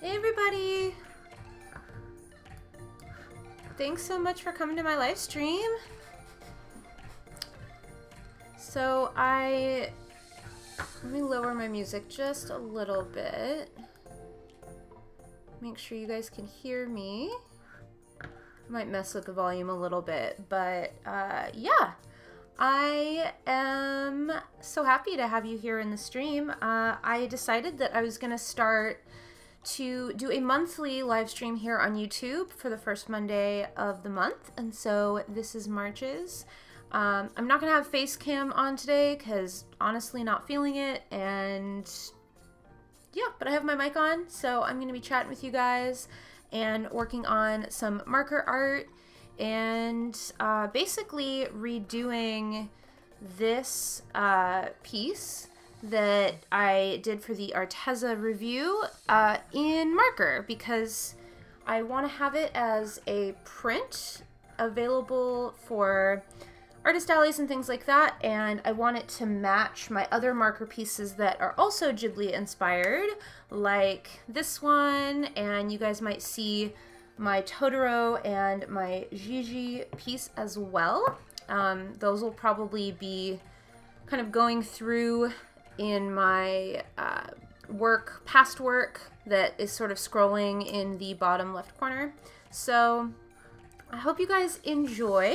Hey everybody! Thanks so much for coming to my live stream. So let me lower my music just a little bit. Make sure you guys can hear me. I might mess with the volume a little bit, but yeah. I am so happy to have you here in the stream. I decided that I was gonna start to do a monthly live stream here on YouTube for the first Monday of the month, and so this is March's. I'm not gonna have face cam on today because honestly not feeling it, and yeah, but I have my mic on, so I'm gonna be chatting with you guys and working on some marker art and basically redoing this piece that I did for the Arteza review in marker, because I want to have it as a print available for artist alleys and things like that, and I want it to match my other marker pieces that are also Ghibli inspired, like this one, and you guys might see my Totoro and my Gigi piece as well. Those will probably be kind of going through in my past work that is sort of scrolling in the bottom left corner. So I hope you guys enjoy,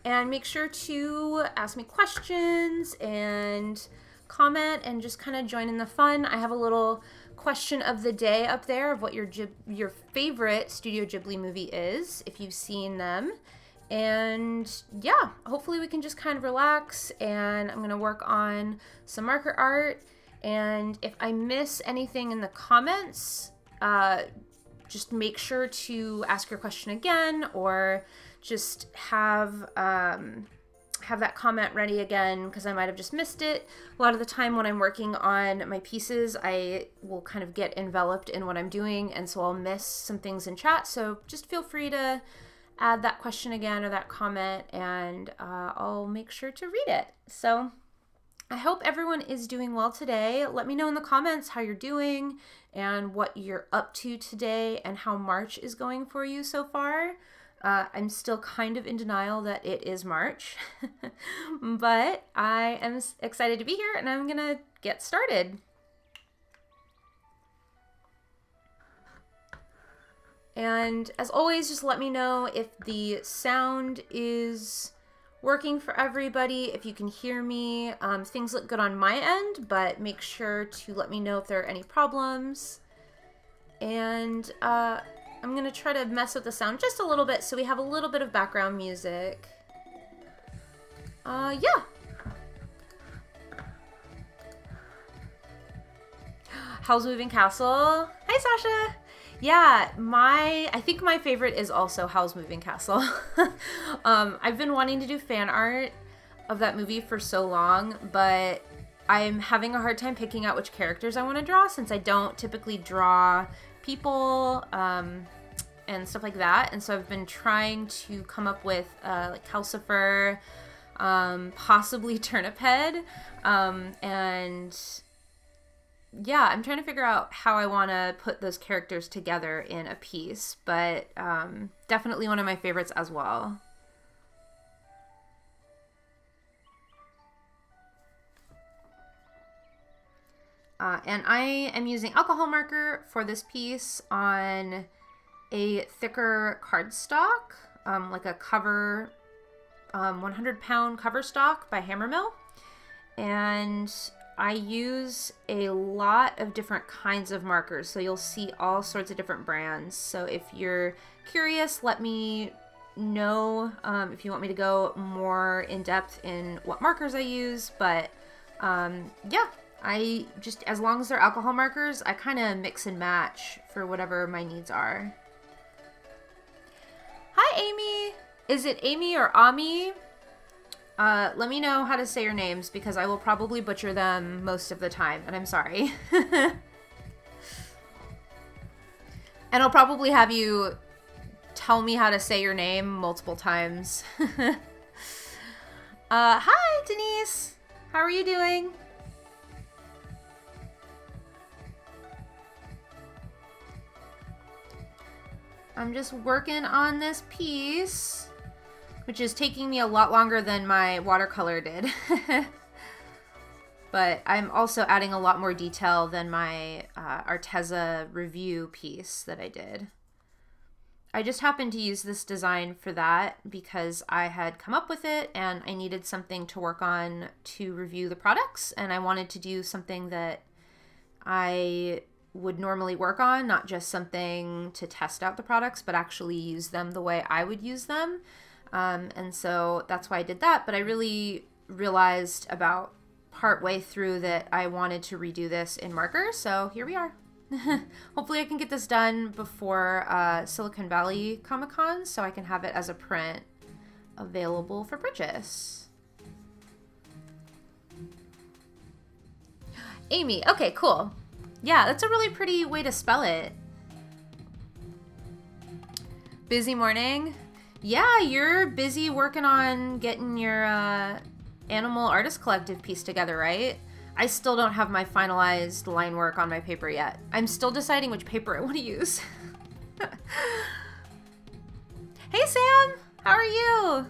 and make sure to ask me questions and comment and just kind of join in the fun. I have a little question of the day up there of what your favorite Studio Ghibli movie is, if you've seen them. And yeah, hopefully we can just kind of relax, and I'm gonna work on some marker art, and if I miss anything in the comments, just make sure to ask your question again, or just have that comment ready again, because I might have just missed it. A lot of the time when I'm working on my pieces, I will kind of get enveloped in what I'm doing, and so I'll miss some things in chat, so just feel free to add that question again or that comment, and I'll make sure to read it. So I hope everyone is doing well today. Let me know in the comments how you're doing and what you're up to today and how March is going for you so far. I'm still kind of in denial that it is March, but I am excited to be here, and I'm gonna get started. And as always, just let me know if the sound is working for everybody, if you can hear me. Things look good on my end, but make sure to let me know if there are any problems. And I'm gonna try to mess with the sound just a little bit so we have a little bit of background music. Yeah. Howl's Moving Castle? Hi, Sasha. Yeah, I think my favorite is also Howl's Moving Castle. I've been wanting to do fan art of that movie for so long, but I'm having a hard time picking out which characters I want to draw, since I don't typically draw people and stuff like that. And so I've been trying to come up with like Calcifer, possibly Turnip Head, and yeah, I'm trying to figure out how I want to put those characters together in a piece, but definitely one of my favorites as well. And I am using alcohol marker for this piece on a thicker cardstock, like a cover, 100-pound cover stock by Hammermill. And I use a lot of different kinds of markers, so you'll see all sorts of different brands. So if you're curious, let me know if you want me to go more in depth in what markers I use. But yeah, I just, as long as they're alcohol markers, I kind of mix and match for whatever my needs are. Hi, Amy. Is it Amy or Ami? Let me know how to say your names, because I will probably butcher them most of the time, and I'm sorry. And I'll probably have you tell me how to say your name multiple times. Hi, Denise. How are you doing? I'm just working on this piece, which is taking me a lot longer than my watercolor did. But I'm also adding a lot more detail than my Arteza review piece that I did. I just happened to use this design for that because I had come up with it and I needed something to work on to review the products, and I wanted to do something that I would normally work on, not just something to test out the products, but actually use them the way I would use them. And so that's why I did that, but I really realized about partway through that I wanted to redo this in marker, so here we are. Hopefully I can get this done before Silicon Valley Comic-Con so I can have it as a print available for purchase. Amy, okay, cool. Yeah, that's a really pretty way to spell it. Busy morning? Yeah, you're busy working on getting your Animal Artist Collective piece together, right? I still don't have my finalized line work on my paper yet. I'm still deciding which paper I want to use. Hey Sam, how are you?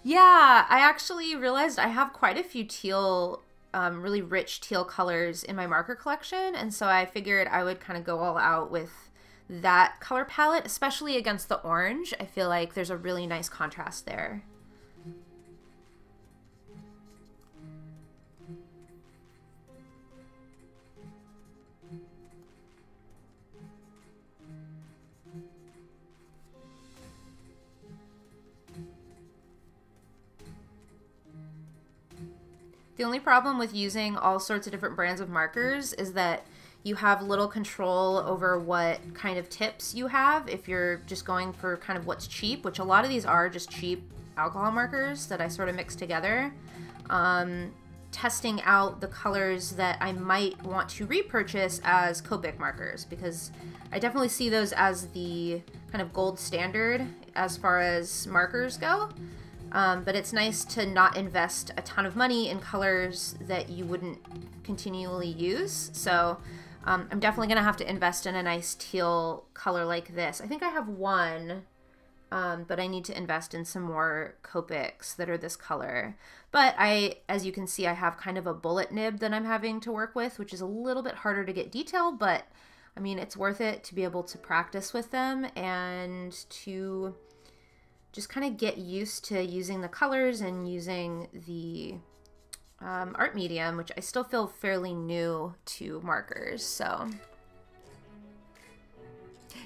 Yeah, I actually realized I have quite a few teal, really rich teal colors in my marker collection, and so I figured I would kind of go all out with that color palette, especially against the orange. I feel like there's a really nice contrast there. The only problem with using all sorts of different brands of markers is that you have little control over what kind of tips you have if you're just going for kind of what's cheap, which a lot of these are just cheap alcohol markers that I sort of mix together. Testing out the colors that I might want to repurchase as Copic markers, because I definitely see those as the kind of gold standard as far as markers go. But it's nice to not invest a ton of money in colors that you wouldn't continually use. So I'm definitely going to have to invest in a nice teal color like this. I think I have one, but I need to invest in some more Copics that are this color. But as you can see, I have kind of a bullet nib that I'm having to work with, which is a little bit harder to get detail, but I mean, it's worth it to be able to practice with them and to just kind of get used to using the colors and using the art medium, which I still feel fairly new to markers, so.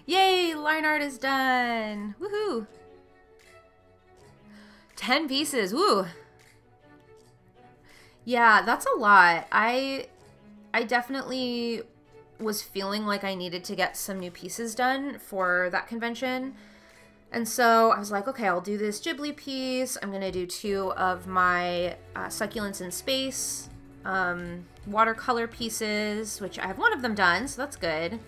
Yay, line art is done. Woohoo. 10 pieces, woo. Yeah, that's a lot. I definitely was feeling like I needed to get some new pieces done for that convention. And so I was like, okay, I'll do this Ghibli piece. I'm going to do 2 of my Succulents in Space watercolor pieces, which I have one of them done, so that's good.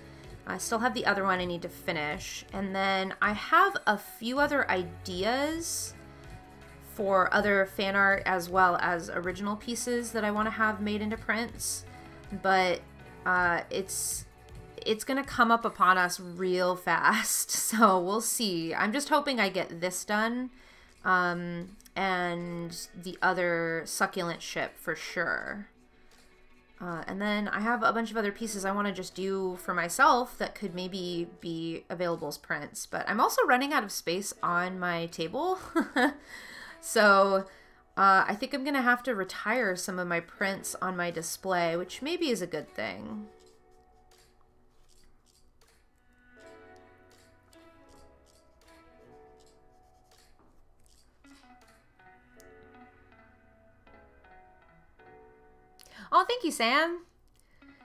I still have the other one I need to finish. And then I have a few other ideas for other fan art as well as original pieces that I want to have made into prints. But it's gonna come up upon us real fast, so we'll see. I'm just hoping I get this done and the other succulent ship for sure. And then I have a bunch of other pieces I want to just do for myself that could maybe be available as prints, but I'm also running out of space on my table. So I think I'm gonna have to retire some of my prints on my display, which maybe is a good thing. Oh, thank you, Sam.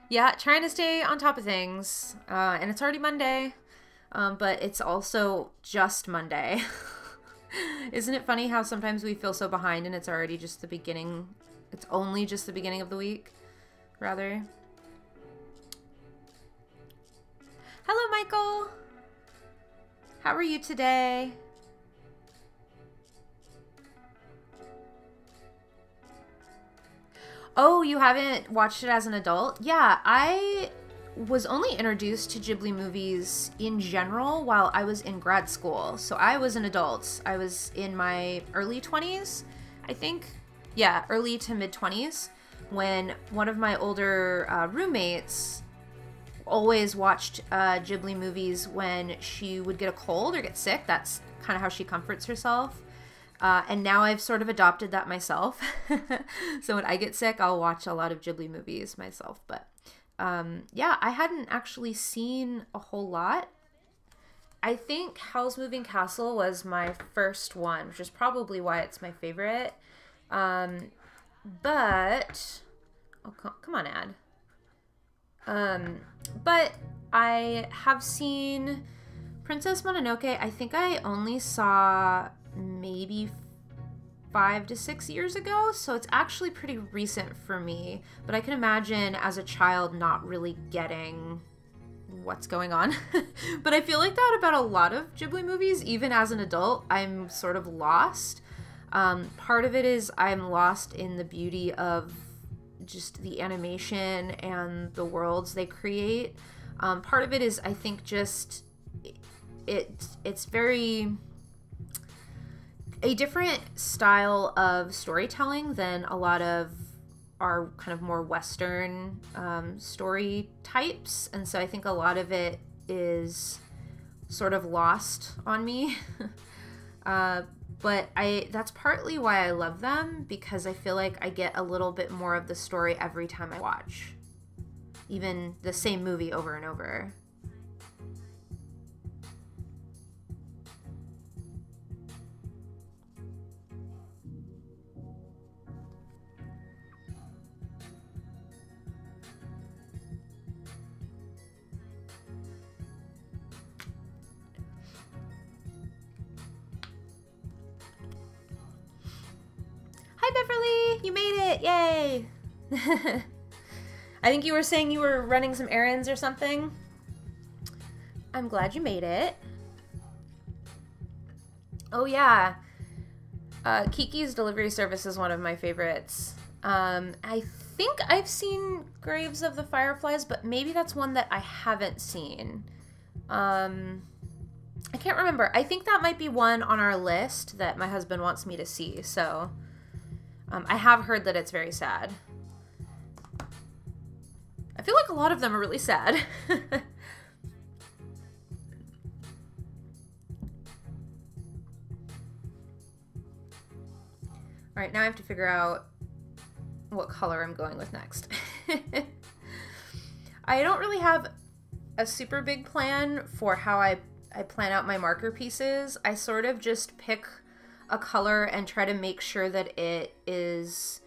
Yeah, trying to stay on top of things. And it's already Monday, but it's also just Monday. Isn't it funny how sometimes we feel so behind and it's already just the beginning? It's only just the beginning of the week, rather. Hello, Michael. How are you today? Oh, you haven't watched it as an adult? Yeah, I was only introduced to Ghibli movies in general while I was in grad school. So I was an adult. I was in my early 20s, I think. Yeah, early to mid 20s, when one of my older roommates always watched Ghibli movies when she would get a cold or get sick. That's kind of how she comforts herself. And now I've sort of adopted that myself. So when I get sick, I'll watch a lot of Ghibli movies myself. But yeah, I hadn't actually seen a whole lot. I think Howl's Moving Castle was my first one, which is probably why it's my favorite. But, oh, come on, ad. But I have seen Princess Mononoke. I think I only saw maybe 5 to 6 years ago, so it's actually pretty recent for me. But I can imagine as a child not really getting what's going on. But I feel like that about a lot of Ghibli movies. Even as an adult, I'm sort of lost. Part of it is I'm lost in the beauty of just the animation and the worlds they create. Part of it is, I think, just it's very a different style of storytelling than a lot of our kind of more Western story types, and so I think a lot of it is sort of lost on me. But that's partly why I love them, because I feel like I get a little bit more of the story every time I watch, even the same movie over and over. Hi, Beverly! You made it! Yay! I think you were saying you were running some errands or something. I'm glad you made it. Oh, yeah. Kiki's delivery service is one of my favorites. I think I've seen Graves of the Fireflies, but maybe that's one that I haven't seen. I can't remember. I think that might be one on our list that my husband wants me to see, so... I have heard that it's very sad. I feel like a lot of them are really sad. All right, now I have to figure out what color I'm going with next. I don't really have a super big plan for how I plan out my marker pieces. I sort of just pick a color and try to make sure that it is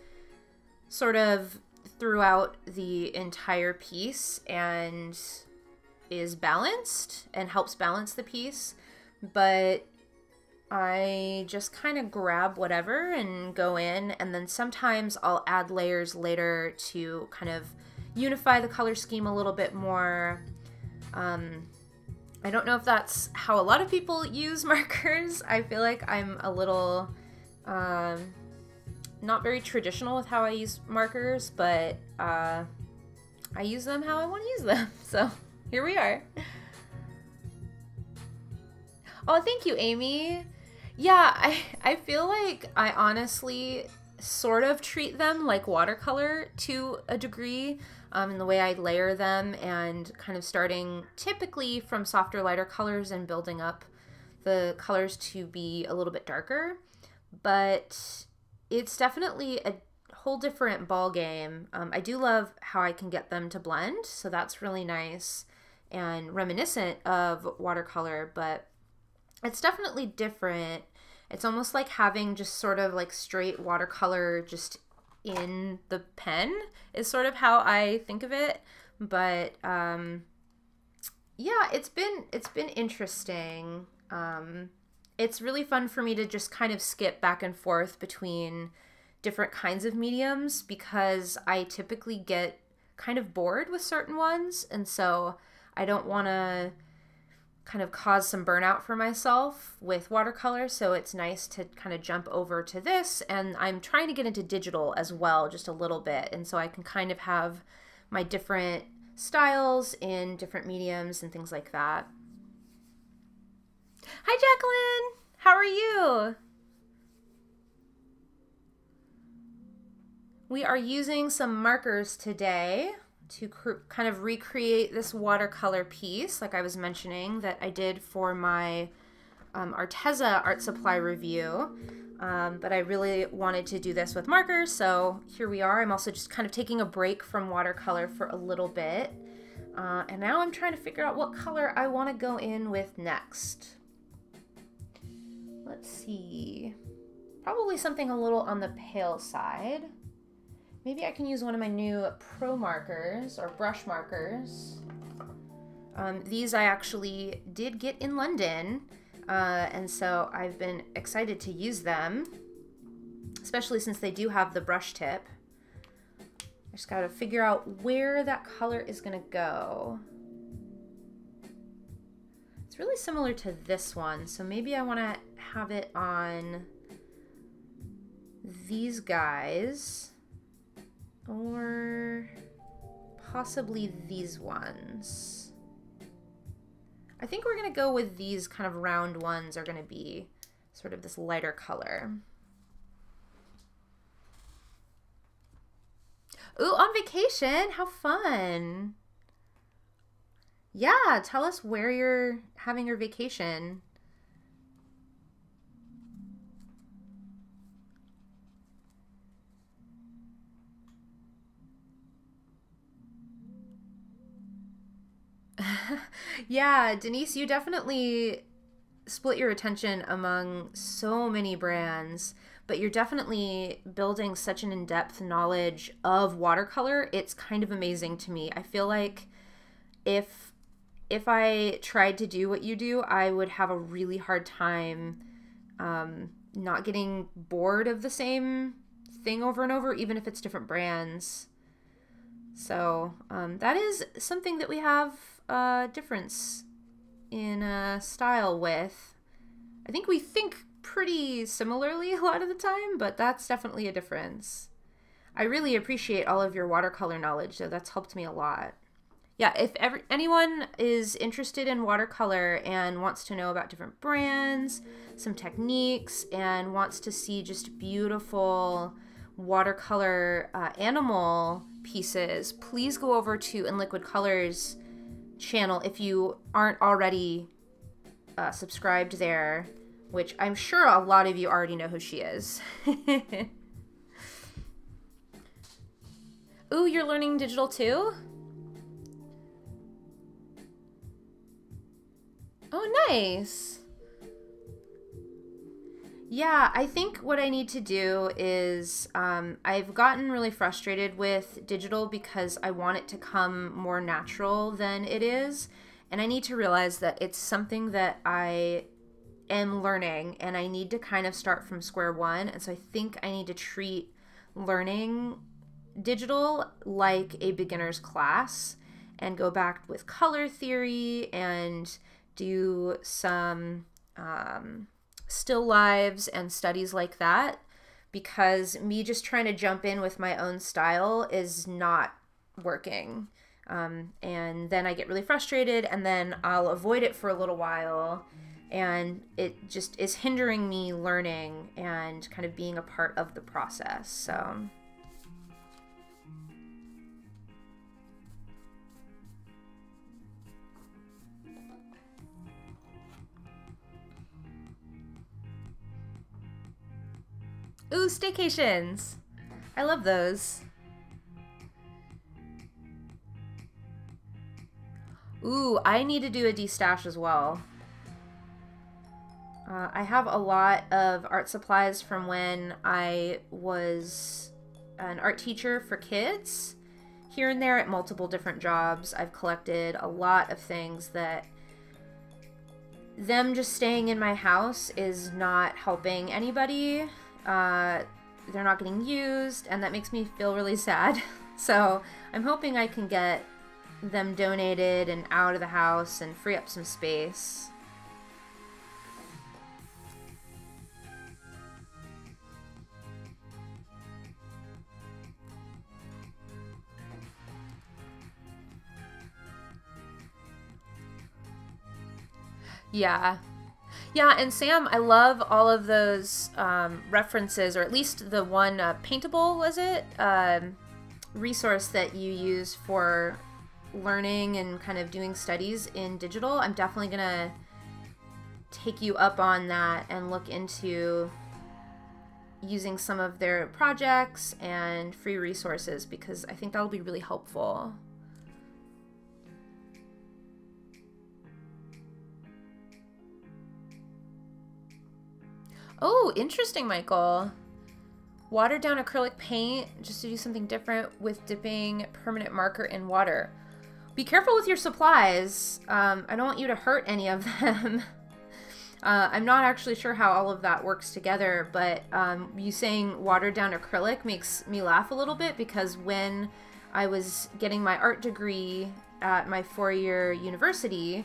sort of throughout the entire piece and is balanced and helps balance the piece. But I just kind of grab whatever and go in, and then sometimes I'll add layers later to kind of unify the color scheme a little bit more. I don't know if that's how a lot of people use markers. I feel like I'm a little not very traditional with how I use markers, but I use them how I want to use them. So here we are. Oh, thank you, Amy. Yeah, I feel like I honestly sort of treat them like watercolor to a degree. In the way I layer them and kind of starting typically from softer, lighter colors and building up the colors to be a little bit darker. But it's definitely a whole different ball game. I do love how I can get them to blend, so that's really nice and reminiscent of watercolor, but it's definitely different. It's almost like having just sort of like straight watercolor just in the pen is sort of how I think of it. But yeah, it's been interesting. It's really fun for me to just kind of skip back and forth between different kinds of mediums, because I typically get kind of bored with certain ones, and so I don't want to kind of cause some burnout for myself with watercolor, so it's nice to kind of jump over to this. And I'm trying to get into digital as well, just a little bit, and so I can kind of have my different styles in different mediums and things like that. Hi, Jacqueline. How are you? We are using some markers today to kind of recreate this watercolor piece, like I was mentioning, that I did for my Arteza art supply review. But I really wanted to do this with markers, so here we are. I'm also just kind of taking a break from watercolor for a little bit. And now I'm trying to figure out what color I want to go in with next. Let's see. Probably something a little on the pale side. Maybe I can use one of my new pro markers or brush markers. These I actually did get in London, and so I've been excited to use them, especially since they do have the brush tip. I just gotta figure out where that color is gonna go. It's really similar to this one, so maybe I wanna have it on these guys. Or possibly these ones. I think we're gonna go with these kind of round ones are gonna be sort of this lighter color. Ooh, on vacation, how fun. Yeah, tell us where you're having your vacation. Yeah, Denise, you definitely split your attention among so many brands, but you're definitely building such an in-depth knowledge of watercolor. It's kind of amazing to me. I feel like if I tried to do what you do, I would have a really hard time not getting bored of the same thing over and over, even if it's different brands. So that is something that we have difference in style with. I think we think pretty similarly a lot of the time, but that's definitely a difference. I really appreciate all of your watercolor knowledge, though. That's helped me a lot. Yeah, if anyone is interested in watercolor and wants to know about different brands, some techniques, and wants to see just beautiful watercolor animal pieces, please go over to In Liquid Colors channel if you aren't already subscribed there, which I'm sure a lot of you already know who she is. Ooh, you're learning digital too? Oh, nice. Yeah, I think what I need to do is I've gotten really frustrated with digital because I want it to come more natural than it is. And I need to realize that it's something that I am learning and I need to kind of start from square one. And so I think I need to treat learning digital like a beginner's class and go back with color theory and do some still lives and studies like that, because me just trying to jump in with my own style is not working. And then I get really frustrated and then I'll avoid it for a little while, and it just is hindering me learning and kind of being a part of the process. So ooh, staycations. I love those. Ooh, I need to do a destash as well. I have a lot of art supplies from when I was an art teacher for kids. Here and there at multiple different jobs, I've collected a lot of things that them just staying in my house is not helping anybody. They're not getting used, and that makes me feel really sad. So I'm hoping I can get them donated and out of the house and free up some space. Yeah. Yeah, and Sam, I love all of those references, or at least the one Paintable, was it? Resource that you use for learning and kind of doing studies in digital. I'm definitely going to take you up on that and look into using some of their projects and free resources, because I think that'll be really helpful. Oh, interesting, Michael. Watered down acrylic paint just to do something different with dipping permanent marker in water. Be careful with your supplies. I don't want you to hurt any of them. I'm not actually sure how all of that works together, but you saying watered down acrylic makes me laugh a little bit, because when I was getting my art degree at my 4-year university,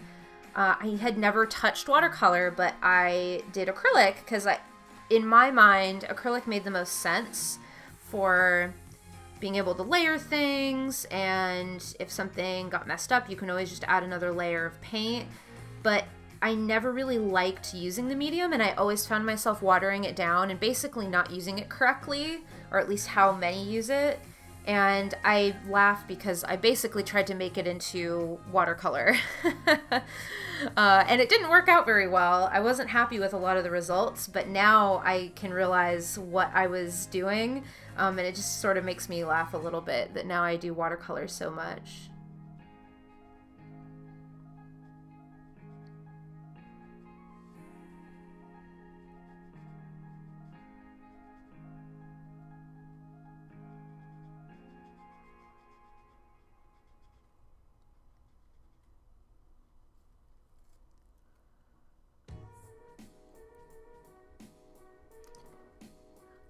I had never touched watercolor, but I did acrylic because in my mind, acrylic made the most sense for being able to layer things, and if something got messed up, you can always just add another layer of paint. But I never really liked using the medium, and I always found myself watering it down and basically not using it correctly, or at least how many use it. And I laugh because I basically tried to make it into watercolor. And it didn't work out very well. I wasn't happy with a lot of the results, but now I can realize what I was doing, and it just sort of makes me laugh a little bit that now I do watercolor so much.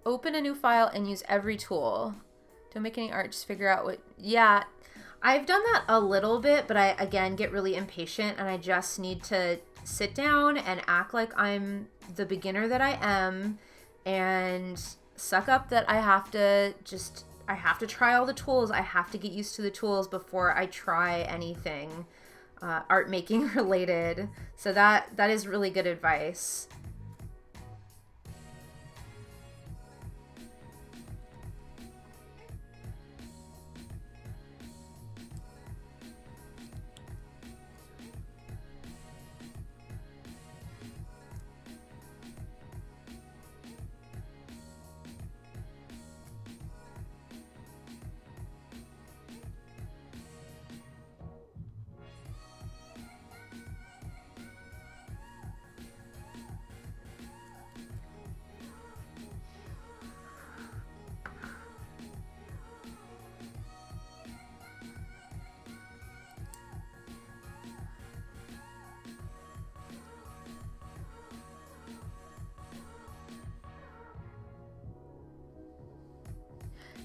Open a new file and use every tool. Don't make any art, just figure out what... Yeah, I've done that a little bit, but I, again, get really impatient, and I just need to sit down and act like I'm the beginner that I am, and suck up that I have to try all the tools. I have to get used to the tools before I try anything art making related. So that is really good advice.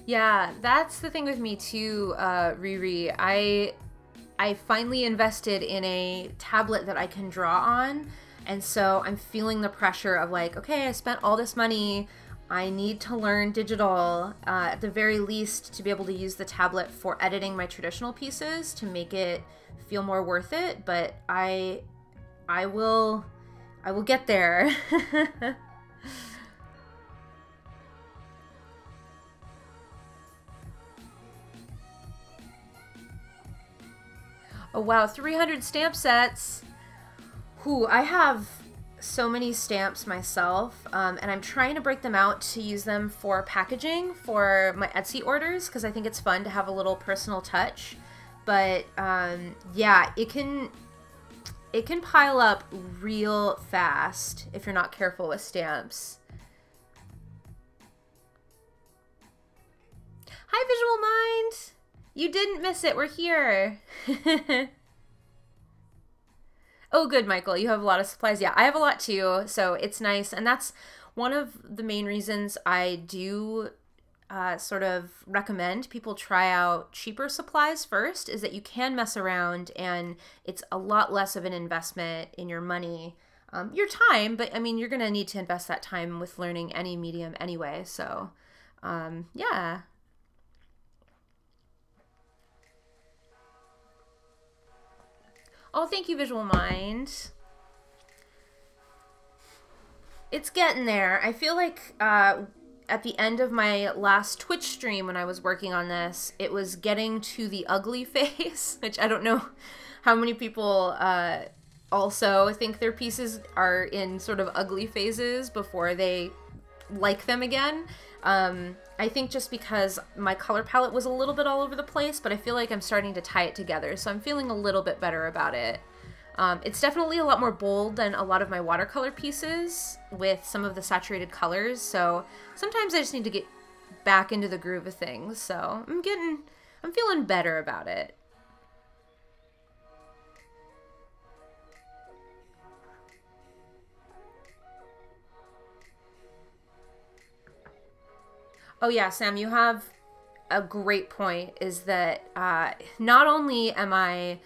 Yeah, that's the thing with me too, Riri. I finally invested in a tablet that I can draw on, and so I'm feeling the pressure of like, okay, I spent all this money, I need to learn digital, at the very least to be able to use the tablet for editing my traditional pieces to make it feel more worth it, but I will get there. Oh wow, 300 stamp sets. Whew, I have so many stamps myself, and I'm trying to break them out to use them for packaging for my Etsy orders, because I think it's fun to have a little personal touch. But yeah, it can pile up real fast if you're not careful with stamps. Hi, Visual Mind! You didn't miss it, we're here. Oh, good, Michael. You have a lot of supplies. Yeah, I have a lot too, so it's nice. And that's one of the main reasons I do sort of recommend people try out cheaper supplies first, is that you can mess around and it's a lot less of an investment in your money. Your time, but I mean, you're going to need to invest that time with learning any medium anyway. So, yeah. Oh, thank you, Visual Mind. It's getting there. I feel like at the end of my last Twitch stream when I was working on this, it was getting to the ugly phase, which I don't know how many people also think their pieces are in sort of ugly phases before they like them again. I think just because my color palette was a little bit all over the place, but I feel like I'm starting to tie it together, so I'm feeling a little bit better about it. It's definitely a lot more bold than a lot of my watercolor pieces with some of the saturated colors, so sometimes I just need to get back into the groove of things, so I'm feeling better about it. Oh yeah, Sam, you have a great point, is that not only am I,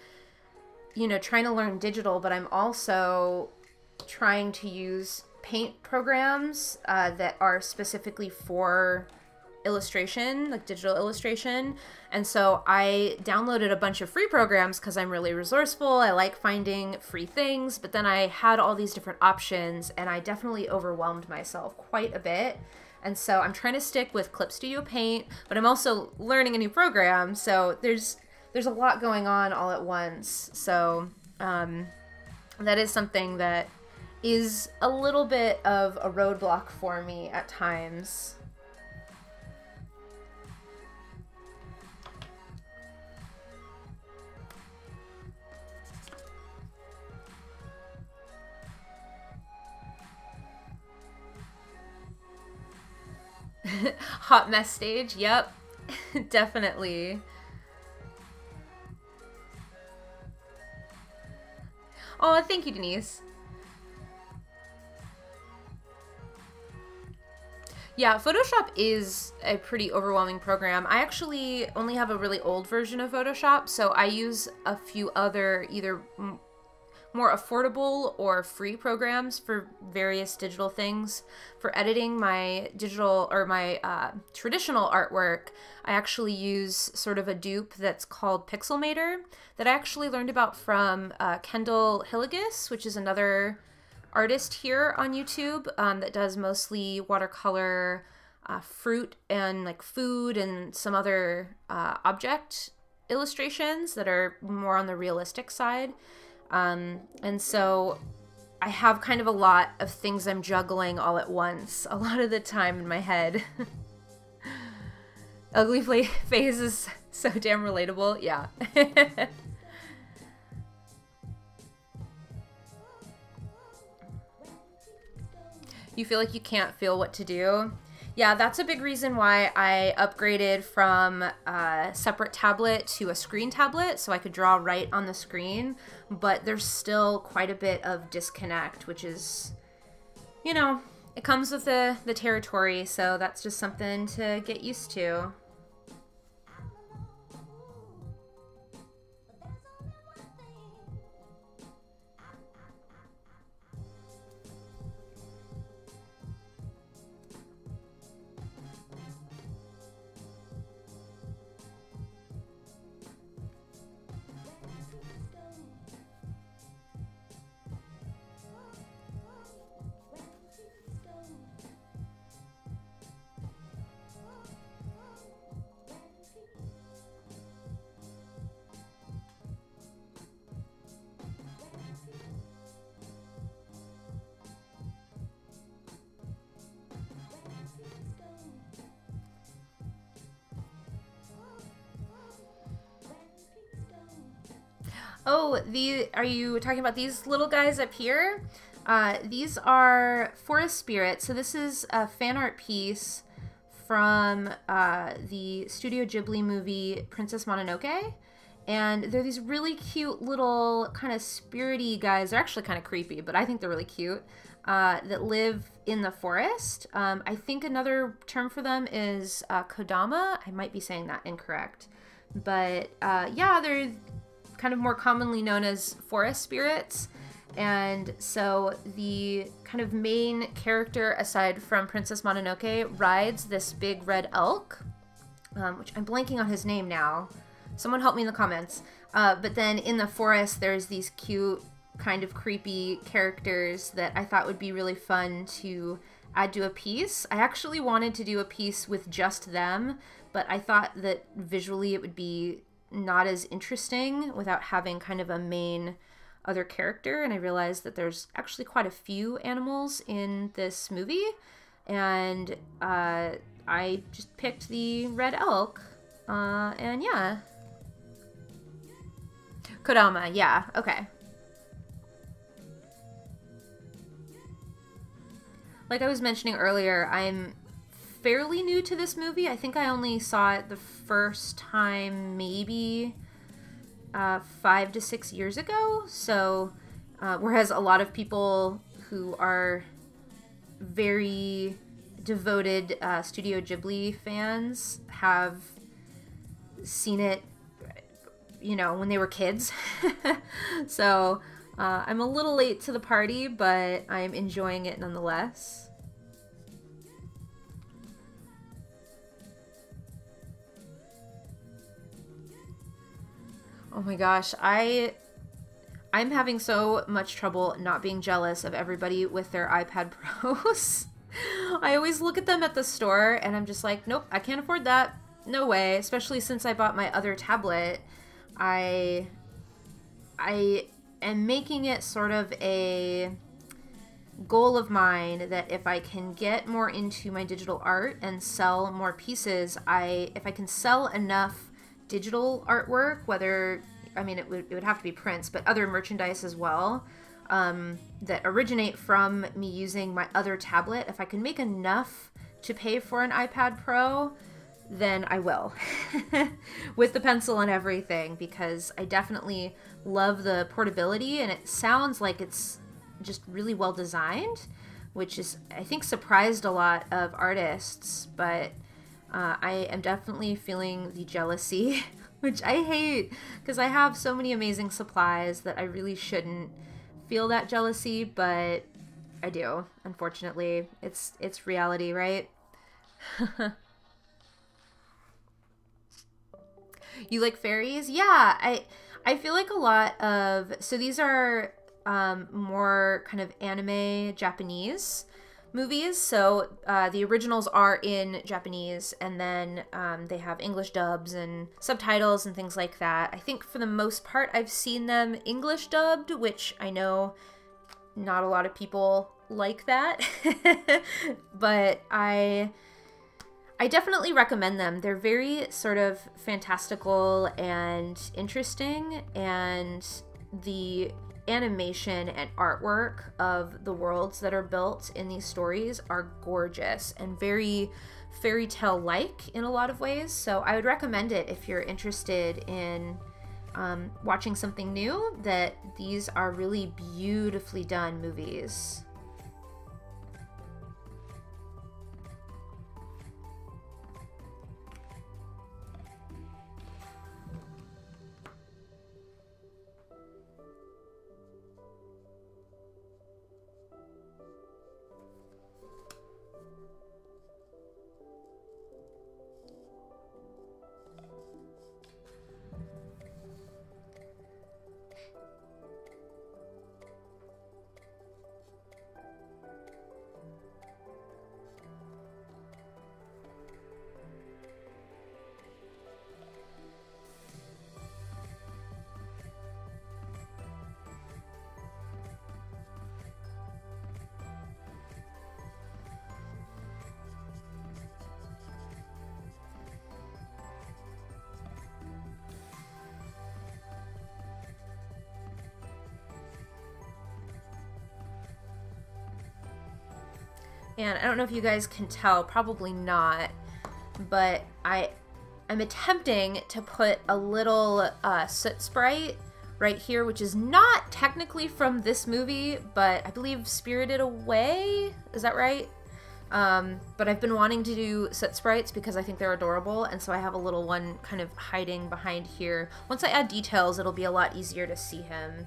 you know, trying to learn digital, but I'm also trying to use paint programs that are specifically for illustration, like digital illustration. And so I downloaded a bunch of free programs because I'm really resourceful. I like finding free things, but then I had all these different options and I definitely overwhelmed myself quite a bit. And so I'm trying to stick with Clip Studio Paint, but I'm also learning a new program. So there's a lot going on all at once. So that is something that is a little bit of a roadblock for me at times. Hot mess stage, yep. Definitely. Oh, thank you, Denise. Yeah, Photoshop is a pretty overwhelming program. I actually only have a really old version of Photoshop, so I use a few other either more affordable or free programs for various digital things. For editing my digital or my traditional artwork, I actually use sort of a dupe that's called Pixelmator that I actually learned about from Kendall Hilligus, which is another artist here on YouTube that does mostly watercolor, fruit and like food and some other object illustrations that are more on the realistic side. And so I have kind of a lot of things I'm juggling all at once, a lot of the time in my head. Ugly phase is so damn relatable, yeah. You feel like you can't feel what to do? Yeah, that's a big reason why I upgraded from a separate tablet to a screen tablet, so I could draw right on the screen, but there's still quite a bit of disconnect, which is, you know, it comes with the territory, so that's just something to get used to. Oh, are you talking about these little guys up here? These are forest spirits. So this is a fan art piece from the Studio Ghibli movie Princess Mononoke. And they're these really cute little kind of spirity guys. They're actually kind of creepy, but I think they're really cute, that live in the forest. I think another term for them is kodama. I might be saying that incorrect. But yeah, they're kind of more commonly known as forest spirits. And so the kind of main character, aside from Princess Mononoke, rides this big red elk, which I'm blanking on his name now. Someone help me in the comments. But then in the forest, there's these cute kind of creepy characters that I thought would be really fun to add to a piece. I actually wanted to do a piece with just them, but I thought that visually it would be not as interesting without having kind of a main other character, and I realized that there's actually quite a few animals in this movie, and I just picked the red elk, and yeah. Kodama, yeah, okay. Like I was mentioning earlier, I'm fairly new to this movie. I think I only saw it the first time maybe 5 to 6 years ago. So, whereas a lot of people who are very devoted Studio Ghibli fans have seen it, you know, when they were kids. So, I'm a little late to the party, but I'm enjoying it nonetheless. Oh my gosh, I'm having so much trouble not being jealous of everybody with their iPad Pros. I always look at them at the store and I'm just like, nope, I can't afford that. No way, especially since I bought my other tablet. I am making it sort of a goal of mine that if I can get more into my digital art and sell more pieces, if I can sell enough digital artwork, whether, I mean, it would have to be prints, but other merchandise as well, that originate from me using my other tablet, if I can make enough to pay for an iPad Pro, then I will. With the pencil and everything, because I definitely love the portability, and it sounds like it's just really well designed, which is, I think, surprised a lot of artists, but I am definitely feeling the jealousy, which I hate, because I have so many amazing supplies that I really shouldn't feel that jealousy, but I do, unfortunately. It's reality, right? You like fairies? Yeah, I feel like a lot of, so these are more kind of anime Japanese movies. So the originals are in Japanese, and then they have English dubs and subtitles and things like that. I think for the most part I've seen them English dubbed, which I know not a lot of people like that. But I definitely recommend them. They're very sort of fantastical and interesting, and the animation and artwork of the worlds that are built in these stories are gorgeous and very fairy tale like in a lot of ways. So I would recommend it if you're interested in watching something new, that these are really beautifully done movies. And I don't know if you guys can tell, probably not, but I'm attempting to put a little soot sprite right here, which is not technically from this movie, but I believe Spirited Away, is that right? But I've been wanting to do soot sprites because I think they're adorable, and so I have a little one kind of hiding behind here. Once I add details, it'll be a lot easier to see him.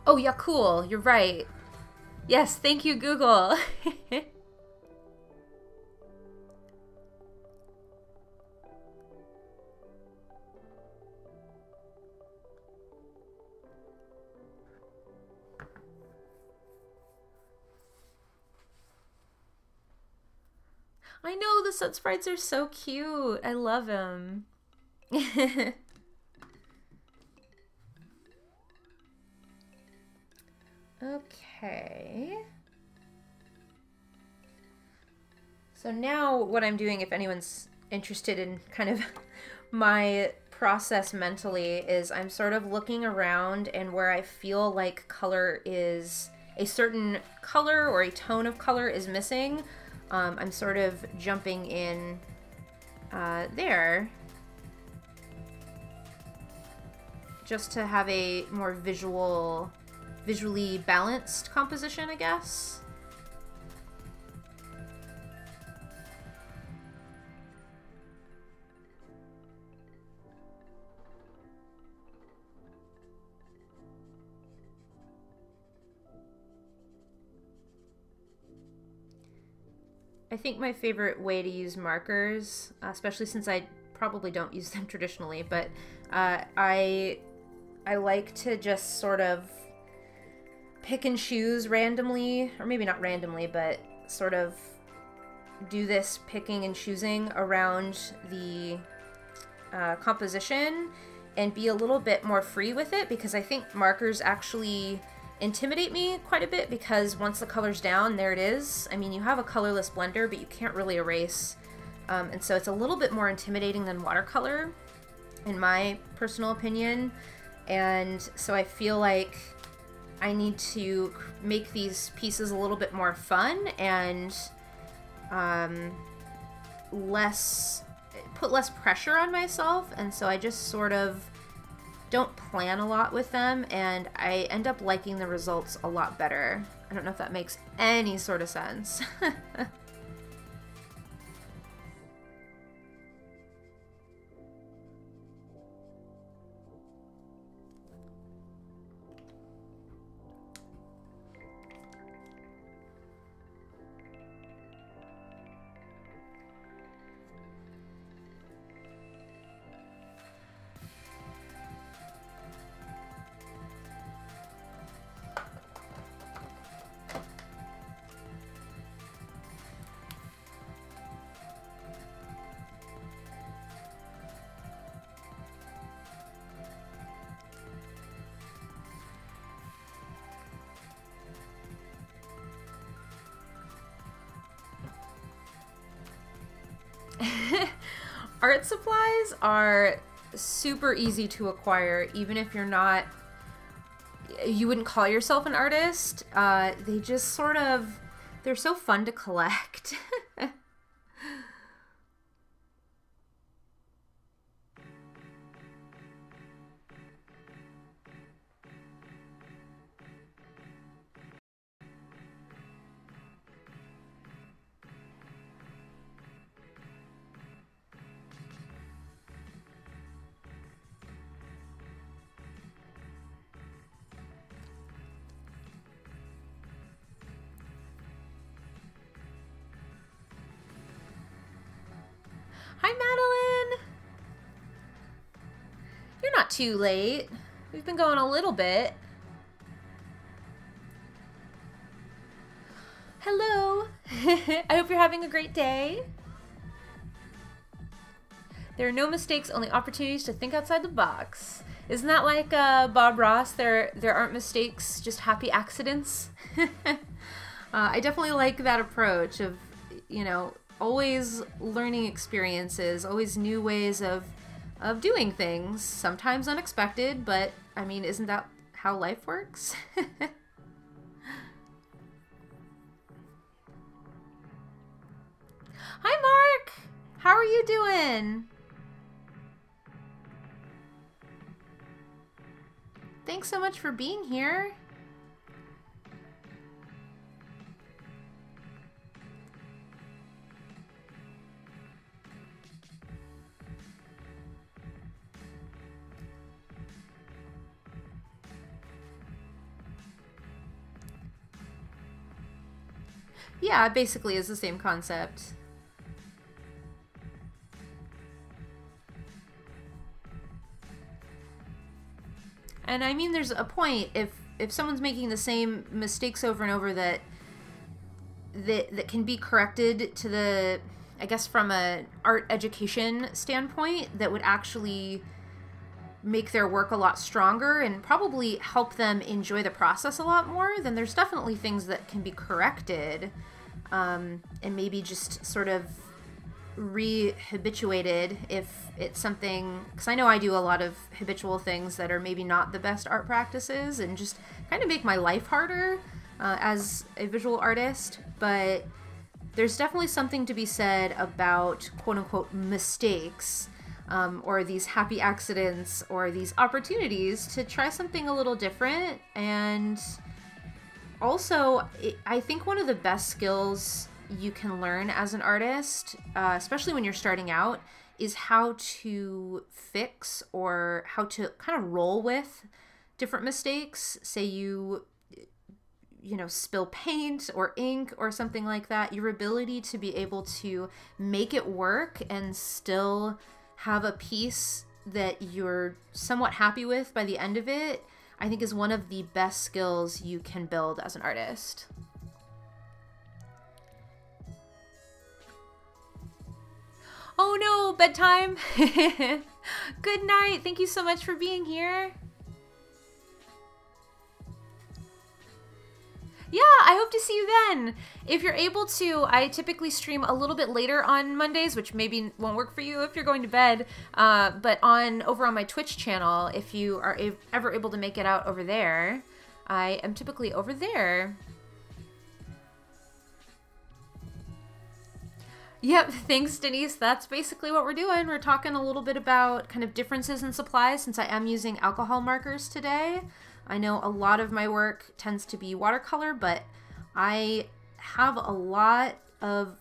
Oh, yeah, cool. You're right. Yes, thank you, Google. I know, the set sprites are so cute. I love them. Okay. So now what I'm doing, if anyone's interested in kind of my process mentally, is I'm sort of looking around, and where I feel like color is, a certain color or a tone of color is missing, I'm sort of jumping in there just to have a more visually balanced composition, I guess. I think my favorite way to use markers, especially since I probably don't use them traditionally, but I like to just sort of pick and choose randomly, or maybe not randomly, but sort of do this picking and choosing around the composition and be a little bit more free with it, because I think markers actually intimidate me quite a bit, because once the color's down, there it is. I mean, you have a colorless blender, but you can't really erase. And so it's a little bit more intimidating than watercolor, in my personal opinion. And so I feel like I need to make these pieces a little bit more fun and put less pressure on myself. And so I just sort of don't plan a lot with them, and I end up liking the results a lot better. I don't know if that makes any sort of sense. Art supplies are super easy to acquire, even if you wouldn't call yourself an artist. They just sort of, they're so fun to collect. Hi, Madeline! You're not too late. We've been going a little bit. Hello! I hope you're having a great day. There are no mistakes, only opportunities to think outside the box. Isn't that like Bob Ross? There aren't mistakes, just happy accidents. I definitely like that approach of, you know, always learning experiences, always new ways of doing things, sometimes unexpected, but I mean, isn't that how life works? Hi, Mark! How are you doing? Thanks so much for being here. Yeah, it basically is the same concept. And I mean, there's a point, if someone's making the same mistakes over and over, that can be corrected to the I guess from an art education standpoint, that would actually make their work a lot stronger and probably help them enjoy the process a lot more, then there's definitely things that can be corrected, and maybe just sort of re-habituated if it's something, because I know I do a lot of habitual things that are maybe not the best art practices and just kind of make my life harder as a visual artist. But there's definitely something to be said about quote-unquote mistakes, or these happy accidents, or these opportunities to try something a little different. And also, I think one of the best skills you can learn as an artist, especially when you're starting out, is how to fix or how to kind of roll with different mistakes. Say you know, spill paint or ink or something like that. Your ability to be able to make it work and still have a piece that you're somewhat happy with by the end of it, I think is one of the best skills you can build as an artist. Oh no, bedtime. Good night. Thank you so much for being here. Yeah, I hope to see you then. If you're able to, I typically stream a little bit later on Mondays, which maybe won't work for you if you're going to bed. But over on my Twitch channel, if you are ever able to make it out over there, I am typically over there. Yep, thanks Denise. That's basically what we're doing. We're talking a little bit about kind of differences in supplies, since I am using alcohol markers today. I know a lot of my work tends to be watercolor, but I have a lot of,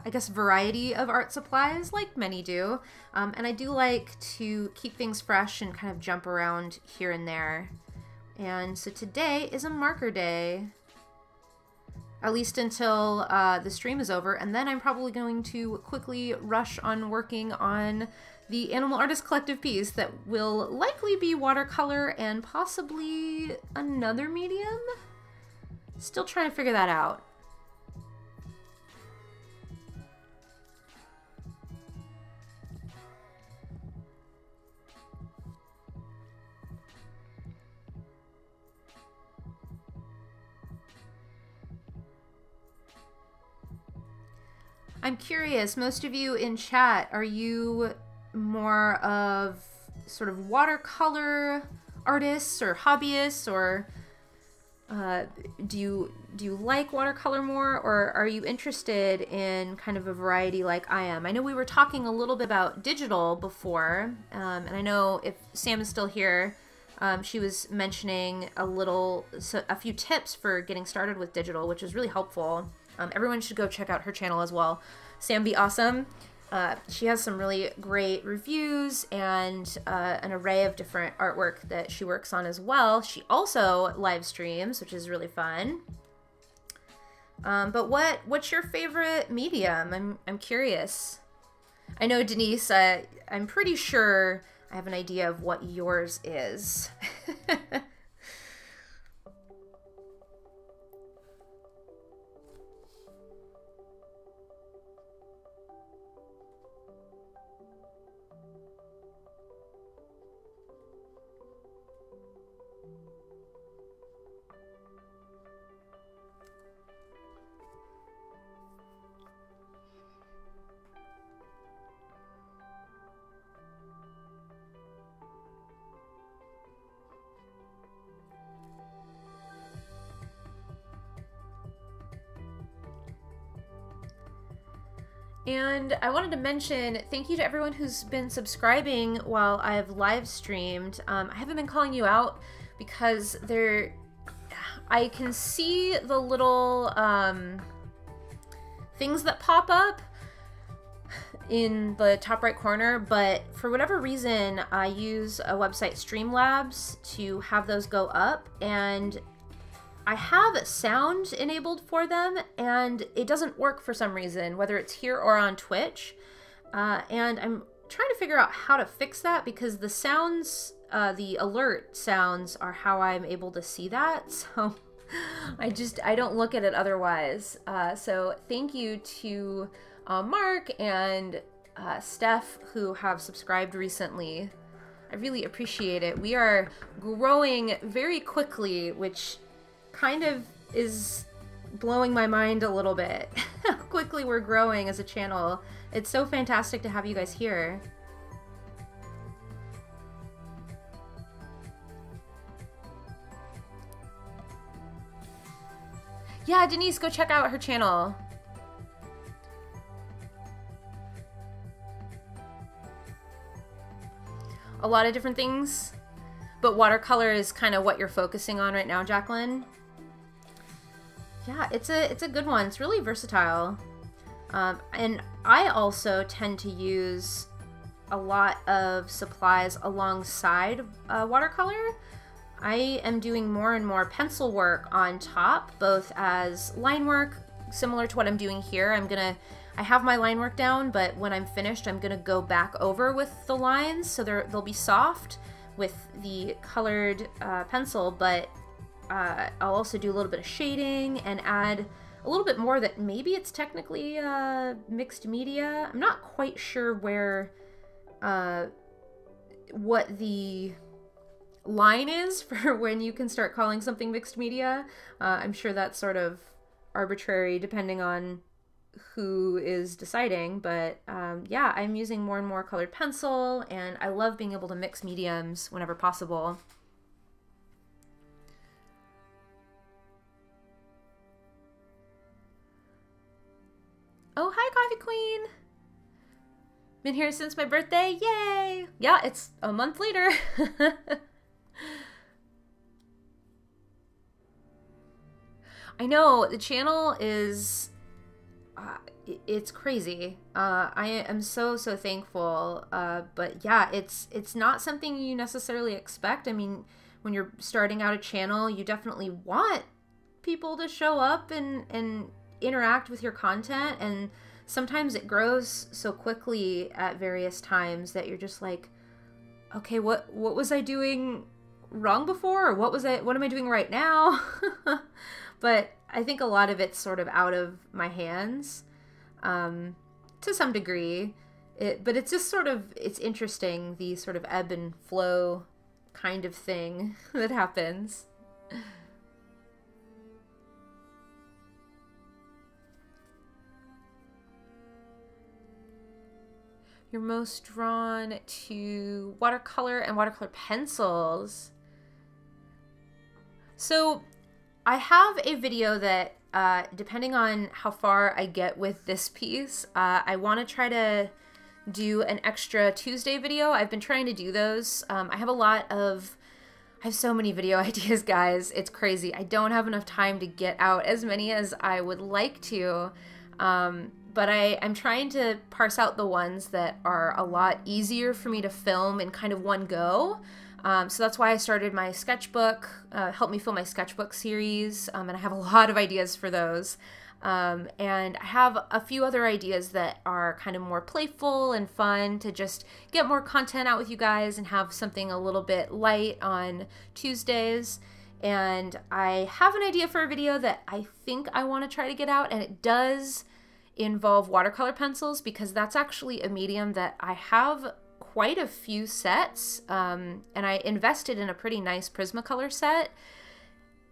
I guess, variety of art supplies, like many do. And I do like to keep things fresh and kind of jump around here and there. And so today is a marker day. At least until the stream is over, and then I'm probably going to quickly rush on working on the Animal Artist Collective piece that will likely be watercolor and possibly another medium. Still trying to figure that out. I'm curious, most of you in chat, are you more of sort of watercolor artists or hobbyists, or do you like watercolor more, or are you interested in kind of a variety like I am? I know we were talking a little bit about digital before, and I know if Sam is still here, she was mentioning a few tips for getting started with digital, which is really helpful. Everyone should go check out her channel as well. Sam Be Awesome. She has some really great reviews and an array of different artwork that she works on as well. She also live streams, which is really fun. But what's your favorite medium? I'm curious. I know, Denise, I'm pretty sure I have an idea of what yours is. And I wanted to mention thank you to everyone who's been subscribing while I've live streamed. I haven't been calling you out because I can see the little things that pop up in the top right corner, but for whatever reason I use a website, Streamlabs, to have those go up, and I have sound enabled for them, and it doesn't work for some reason, whether it's here or on Twitch. And I'm trying to figure out how to fix that, because the sounds, the alert sounds, are how I'm able to see that. So I don't look at it otherwise. So thank you to Mark and Steph, who have subscribed recently. I really appreciate it. We are growing very quickly, which kind of is blowing my mind a little bit. How quickly we're growing as a channel. It's so fantastic to have you guys here. Yeah, Denise, go check out her channel. A lot of different things, but watercolor is kind of what you're focusing on right now, Jacqueline. Yeah, it's a good one. It's really versatile. And I also tend to use a lot of supplies alongside watercolor. I am doing more and more pencil work on top, both as line work, similar to what I'm doing here. I have my line work down, but when I'm finished, I'm gonna go back over with the lines, so they'll be soft with the colored pencil, but I'll also do a little bit of shading and add a little bit more that maybe it's technically mixed media. I'm not quite sure where, what the line is for when you can start calling something mixed media. I'm sure that's sort of arbitrary depending on who is deciding, but yeah, I'm using more and more colored pencil, and I love being able to mix mediums whenever possible. Oh, hi, Coffee Queen! Been here since my birthday, yay! Yeah, it's a month later. I know, the channel is it's crazy. I am so thankful, but yeah, it's not something you necessarily expect. I mean, when you're starting out a channel, you definitely want people to show up and interact with your content, and sometimes it grows so quickly at various times that you're just like, okay, what was I doing wrong before, or what am I doing right now? But I think a lot of it's sort of out of my hands, to some degree. But it's just sort of, it's interesting, the sort of ebb and flow kind of thing that happens. You're most drawn to watercolor and watercolor pencils. So I have a video that, depending on how far I get with this piece, I want to try to do an extra Tuesday video. I've been trying to do those. I have so many video ideas, guys. It's crazy. I don't have enough time to get out as many as I would like to. But I'm trying to parse out the ones that are a lot easier for me to film in kind of one go. So that's why I started my sketchbook, help me film my sketchbook series, and I have a lot of ideas for those. And I have a few other ideas that are kind of more playful and fun to just get more content out with you guys and have something a little bit light on Tuesdays. And I have an idea for a video that I think I want to try to get out, and it does involve watercolor pencils, because that's actually a medium that I have quite a few sets, and I invested in a pretty nice Prismacolor set,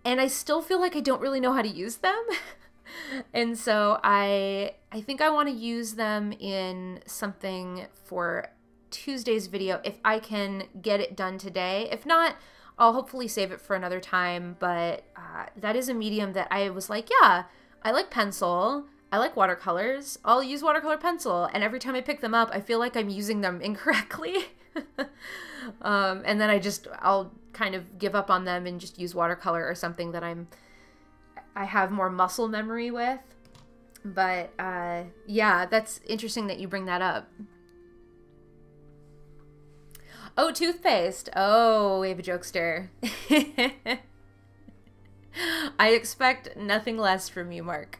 and I still feel like I don't really know how to use them. And so I think I want to use them in something for Tuesday's video if I can get it done today. If not, I'll hopefully save it for another time, but that is a medium that I was like, yeah, I like pencil, I like watercolors, I'll use watercolor pencil, and every time I pick them up, I feel like I'm using them incorrectly. And then I'll kind of give up on them and just use watercolor or something that I have more muscle memory with. But yeah, that's interesting that you bring that up. Oh, toothpaste. Oh, we have a jokester. I expect nothing less from you, Mark.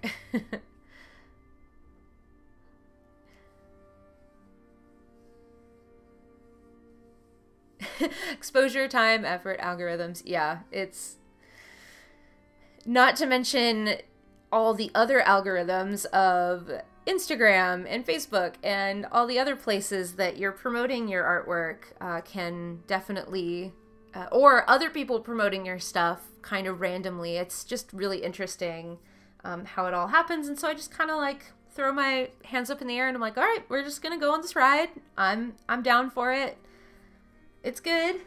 Exposure, time, effort, algorithms. Yeah, it's not to mention all the other algorithms of Instagram and Facebook and all the other places that you're promoting your artwork can definitely, or other people promoting your stuff kind of randomly. It's just really interesting how it all happens. And so I just kind of like throw my hands up in the air and I'm like, all right, we're just gonna go on this ride. I'm down for it. It's good.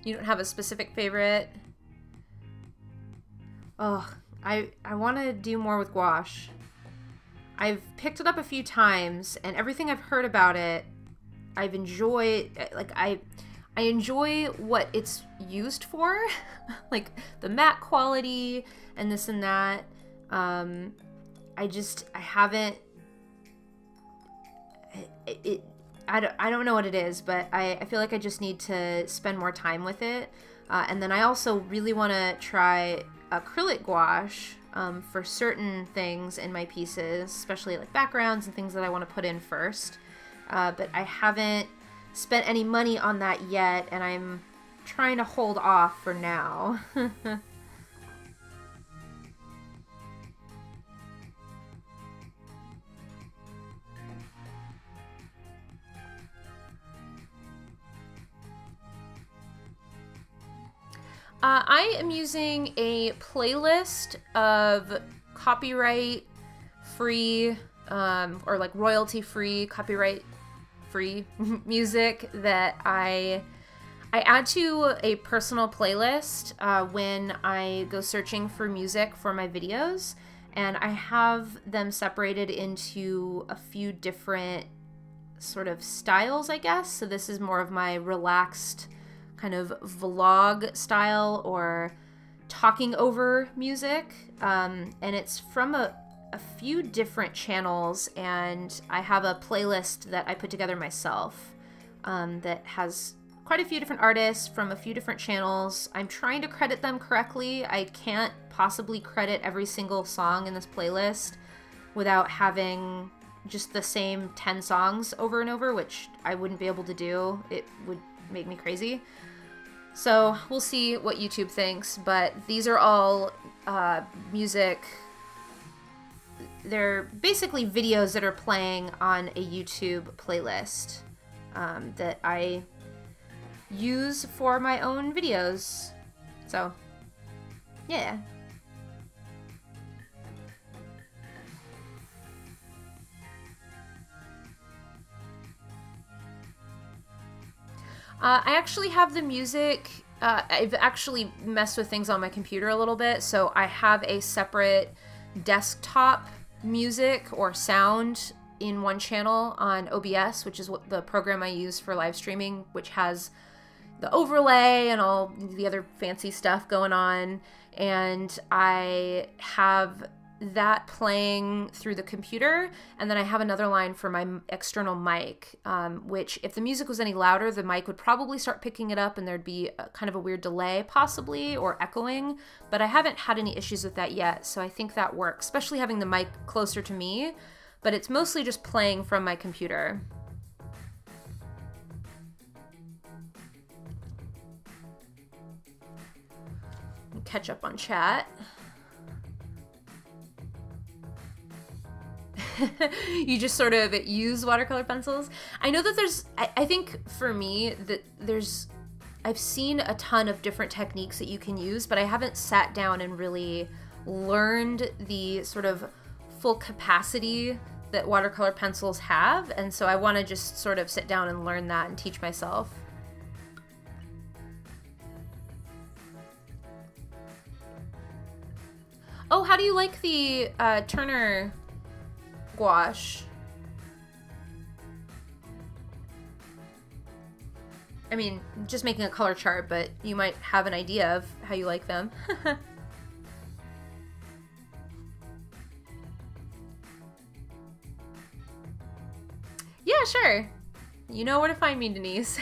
You don't have a specific favorite? Oh, I want to do more with gouache. I've picked it up a few times, and everything I've heard about it, I've enjoyed. Like I enjoy what it's used for, like the matte quality and this and that. I haven't. I don't know what it is, but I feel like I just need to spend more time with it. And then I also really want to try acrylic gouache for certain things in my pieces, especially like backgrounds and things that I want to put in first. But I haven't spent any money on that yet, and I'm trying to hold off for now. I am using a playlist of copyright-free or like royalty-free, copyright-free music that I add to a personal playlist when I go searching for music for my videos, and I have them separated into a few different sort of styles, I guess. So this is more of my relaxed kind of vlog style or talking over music, and it's from a few different channels, and I have a playlist that I put together myself that has quite a few different artists from a few different channels. I'm trying to credit them correctly. I can't possibly credit every single song in this playlist without having just the same 10 songs over and over, which I wouldn't be able to do. It would make me crazy. So we'll see what YouTube thinks, but these are all music. They're basically videos that are playing on a YouTube playlist that I use for my own videos. So, yeah. I actually have the music, I've actually messed with things on my computer a little bit, so I have a separate desktop music or sound in one channel on OBS, which is what the program I use for live streaming, which has the overlay and all the other fancy stuff going on, and I have that playing through the computer, and then I have another line for my external mic, which if the music was any louder, the mic would probably start picking it up and there'd be kind of a weird delay possibly, or echoing, but I haven't had any issues with that yet, so I think that works, especially having the mic closer to me, but it's mostly just playing from my computer. Catch up on chat. You just sort of use watercolor pencils. I know that there's, I think for me that I've seen a ton of different techniques that you can use, but I haven't sat down and really learned the sort of full capacity that watercolor pencils have, and so I want to just sort of sit down and learn that and teach myself. Oh, how do you like the Turner gouache? I mean, just making a color chart, but you might have an idea of how you like them. Yeah, sure. You know where to find me, Denise.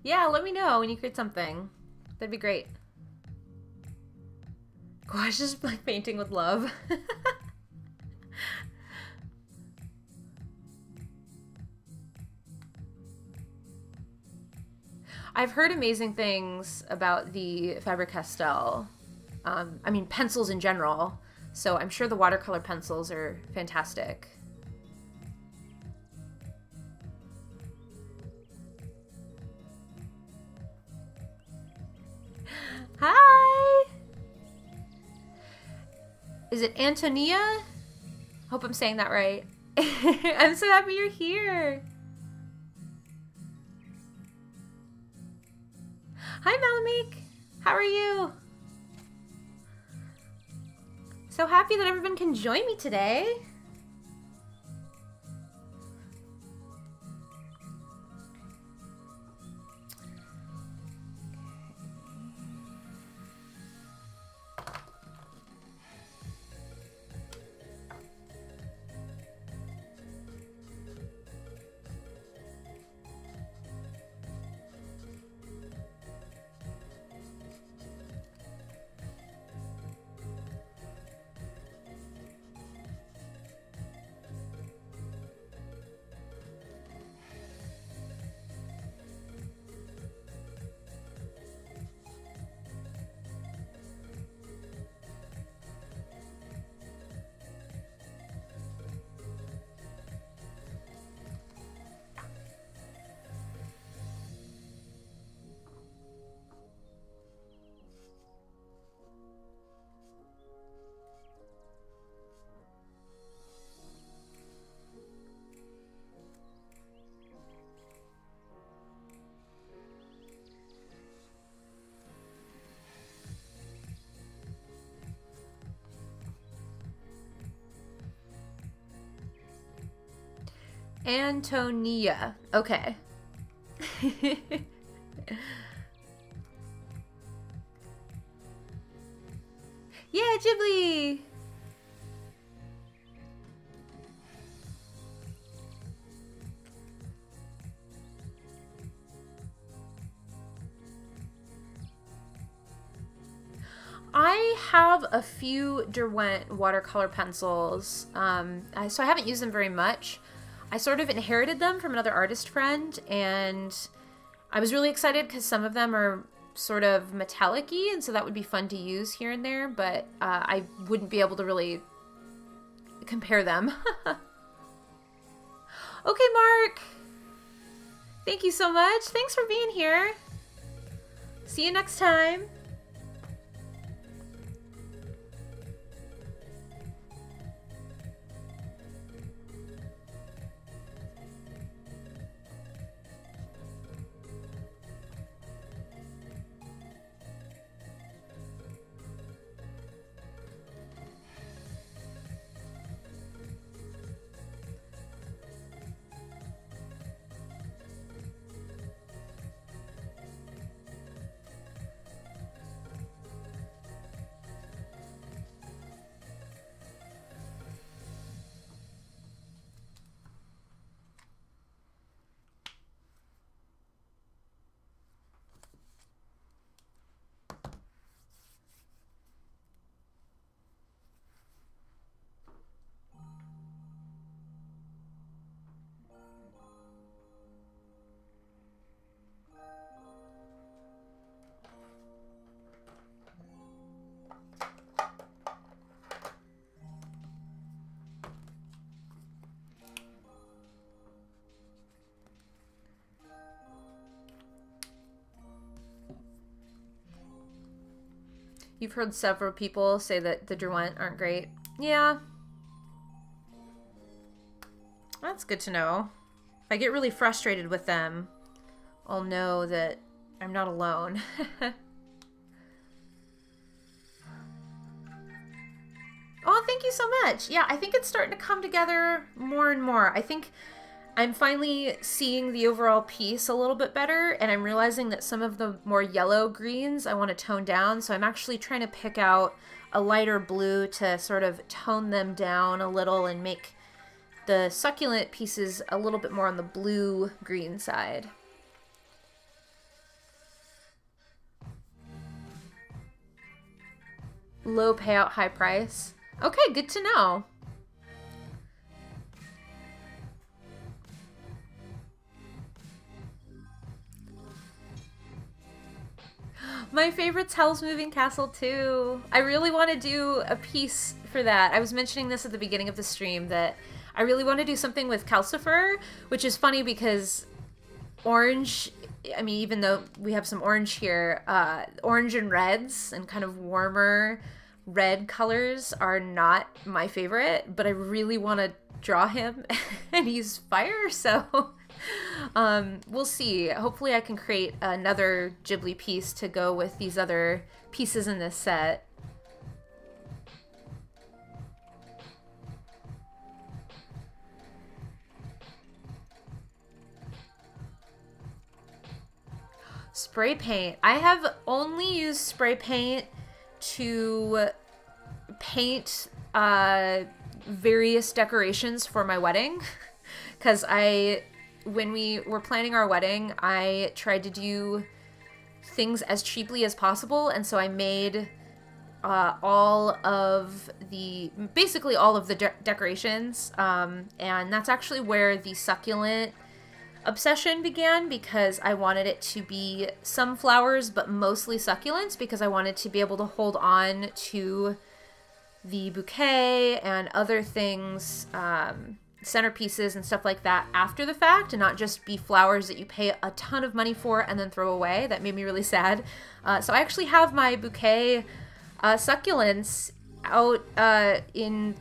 Yeah, let me know when you create something. That'd be great. Gosh, just like painting with love. I've heard amazing things about the Faber-Castell. I mean, pencils in general. So I'm sure the watercolor pencils are fantastic. Hi! Is it Antonia? Hope I'm saying that right. I'm so happy you're here. Hi, Malamik. How are you? So happy that everyone can join me today. Antonia. Okay. Yeah, Ghibli! I have a few Derwent watercolor pencils, so I haven't used them very much. I sort of inherited them from another artist friend, and I was really excited because some of them are sort of metallic-y, and so that would be fun to use here and there, but I wouldn't be able to really compare them. Okay, Mark! Thank you so much. Thanks for being here. See you next time. You've heard several people say that the Derwent aren't great. Yeah. That's good to know. If I get really frustrated with them, I'll know that I'm not alone. Oh, thank you so much. Yeah, I think it's starting to come together more and more. I think I'm finally seeing the overall piece a little bit better, and I'm realizing that some of the more yellow greens I want to tone down, so I'm actually trying to pick out a lighter blue to sort of tone them down a little and make the succulent pieces a little bit more on the blue-green side. Low payout, high price. Okay, good to know. My favorite's Hell's Moving Castle too. I really want to do a piece for that. I was mentioning this at the beginning of the stream that I really want to do something with calcifer, which is funny because orange, I mean, even though we have some orange here, orange and reds and kind of warmer red colors are not my favorite, but I really want to draw him and use fire, so we'll see. Hopefully I can create another Ghibli piece to go with these other pieces in this set. Spray paint. I have only used spray paint to paint various decorations for my wedding, because when we were planning our wedding, I tried to do things as cheaply as possible, and so I made basically all of the decorations, and that's actually where the succulent obsession began, because I wanted it to be some flowers but mostly succulents, because I wanted to be able to hold on to the bouquet and other things, centerpieces and stuff like that after the fact, and not just be flowers that you pay a ton of money for and then throw away. That made me really sad. So I actually have my bouquet succulents out on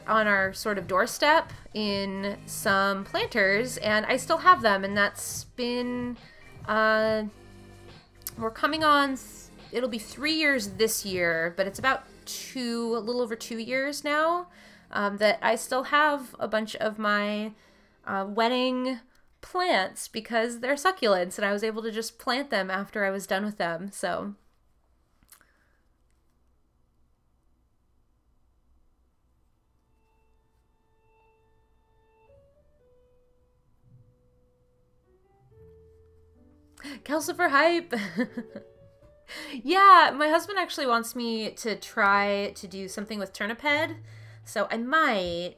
our sort of doorstep in some planters, and I still have them, and that's been we're coming on it'll be 3 years this year, but it's about a little over 2 years now that I still have a bunch of my wedding plants because they're succulents, and I was able to just plant them after I was done with them. So Calcifer hype! Yeah, my husband actually wants me to try to do something with turnip head, so I might.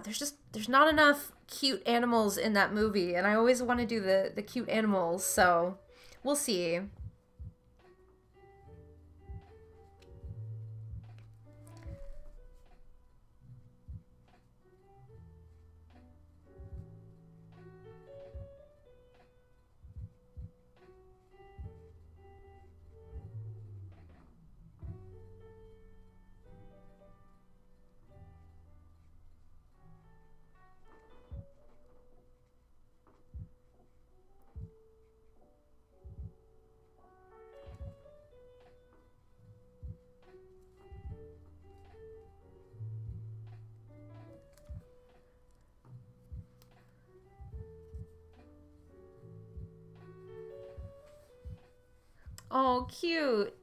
There's not enough cute animals in that movie, and I always want to do the cute animals, so we'll see. Oh, cute.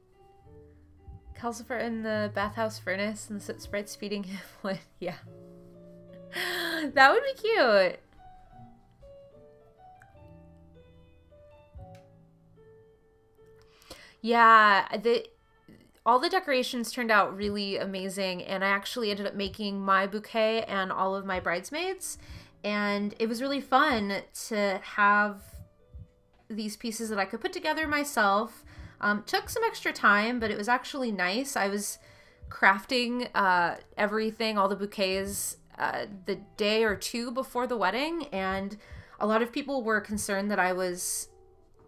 Calcifer in the bathhouse furnace and the soot sprites feeding him wood. Yeah. That would be cute. Yeah, all the decorations turned out really amazing, and I actually ended up making my bouquet and all of my bridesmaids, and it was really fun to have these pieces that I could put together myself. Took some extra time, but it was actually nice. I was crafting everything, all the bouquets, the day or two before the wedding, and a lot of people were concerned that I was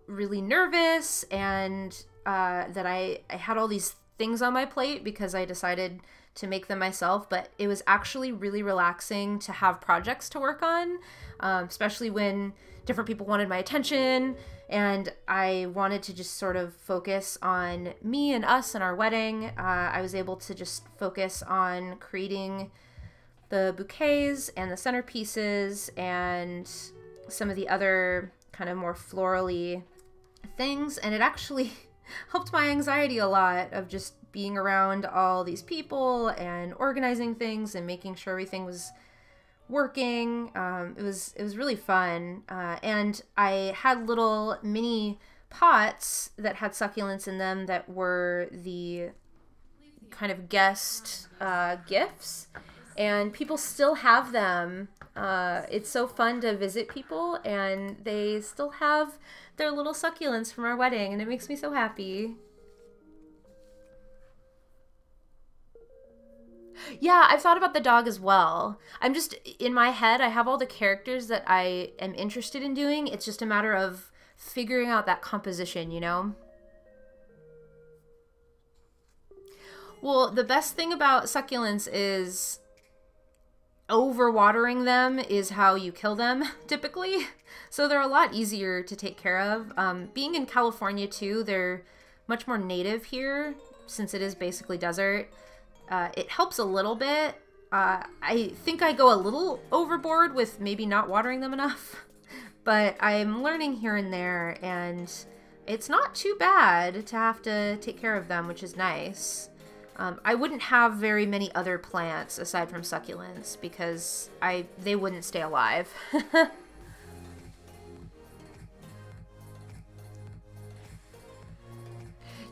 really nervous and that I had all these things on my plate because I decided to make them myself, but it was actually really relaxing to have projects to work on, especially when different people wanted my attention, and I wanted to just sort of focus on me and us and our wedding. I was able to just focus on creating the bouquets and the centerpieces and some of the other kind of more florally things, and it actually helped my anxiety a lot of just being around all these people and organizing things and making sure everything was working. It was really fun, and I had little mini pots that had succulents in them that were the kind of guest gifts, and people still have them. It's so fun to visit people, and they still have their little succulents from our wedding, and it makes me so happy. Yeah, I've thought about the dog as well. I'm just, in my head, I have all the characters that I am interested in doing. It's just a matter of figuring out that composition, you know? Well, the best thing about succulents is overwatering them is how you kill them, typically. So they're a lot easier to take care of. Being in California, too, they're much more native here, since it is basically desert. It helps a little bit. I think I go a little overboard with maybe not watering them enough, but I'm learning here and there, and it's not too bad to have to take care of them, which is nice. I wouldn't have very many other plants aside from succulents because they wouldn't stay alive.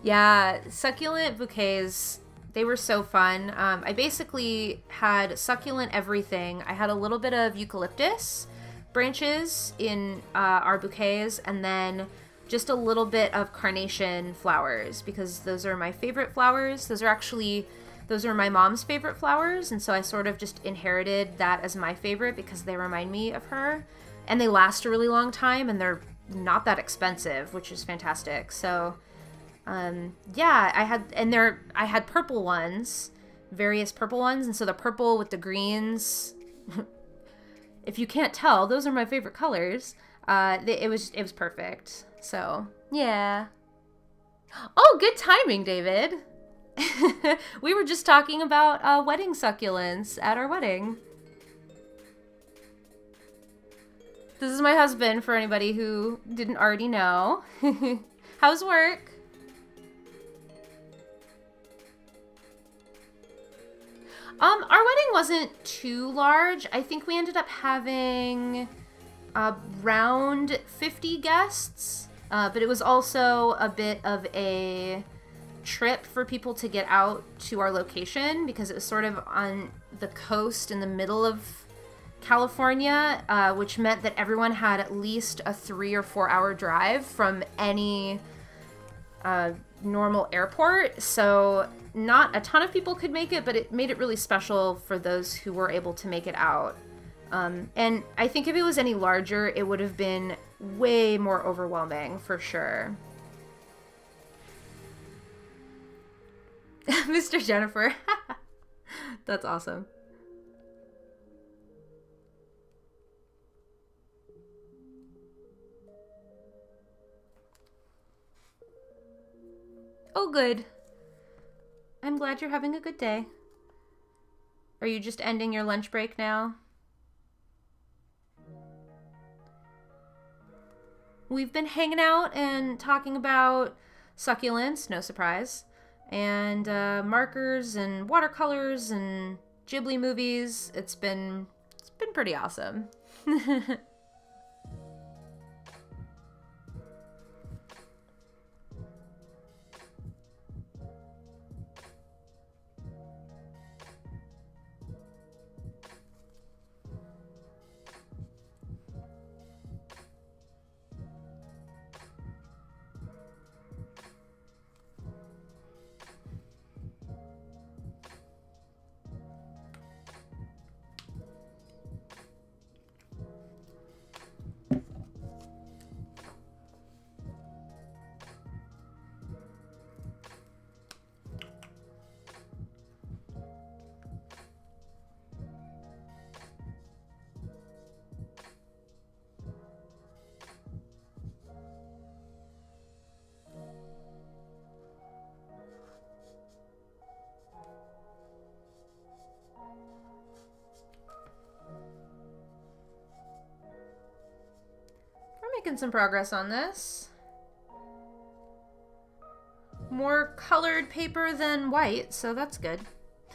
Yeah, succulent bouquets, they were so fun. I basically had succulent everything. I had a little bit of eucalyptus branches in our bouquets, and then just a little bit of carnation flowers because those are my favorite flowers. Those are my mom's favorite flowers, and so I sort of just inherited that as my favorite because they remind me of her, and they last a really long time, and they're not that expensive, which is fantastic. So yeah, I had purple ones, various purple ones, and so the purple with the greens, if you can't tell, those are my favorite colors. It was perfect. So, yeah. Oh, good timing, David. We were just talking about wedding succulents at our wedding. This is my husband, for anybody who didn't already know. How's work? Our wedding wasn't too large. I think we ended up having around 50 guests. But it was also a bit of a trip for people to get out to our location because it was sort of on the coast in the middle of California, which meant that everyone had at least a 3 or 4 hour drive from any normal airport. So not a ton of people could make it, but it made it really special for those who were able to make it out. And I think if it was any larger, it would have been way more overwhelming for sure. Mr. Jennifer. That's awesome. Oh, good. I'm glad you're having a good day. Are you just ending your lunch break now? We've been hanging out and talking about succulents, no surprise, and markers and watercolors and Ghibli movies. It's been pretty awesome. Making some progress on this. More colored paper than white, so that's good.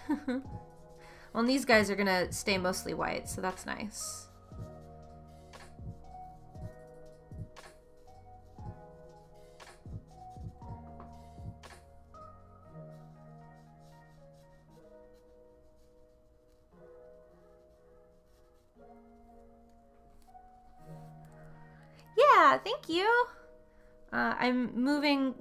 Well, and these guys are gonna stay mostly white, so that's nice. Yeah, thank you. I'm moving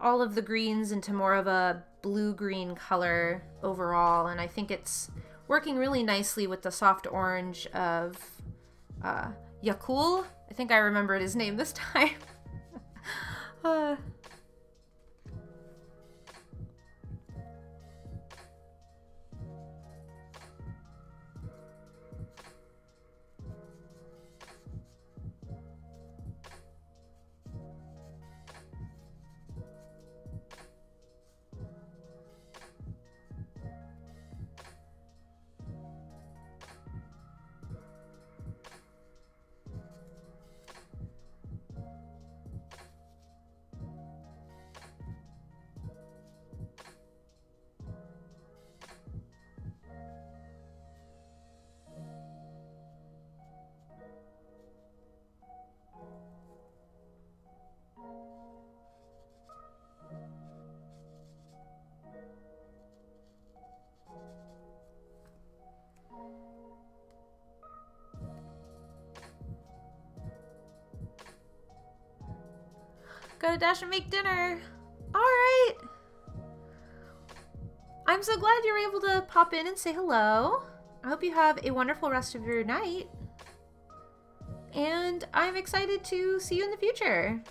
all of the greens into more of a blue-green color overall, and I think it's working really nicely with the soft orange of Yakul. I think I remembered his name this time. Gotta dash and make dinner. All right. I'm so glad you're able to pop in and say hello. I hope you have a wonderful rest of your night. And I'm excited to see you in the future.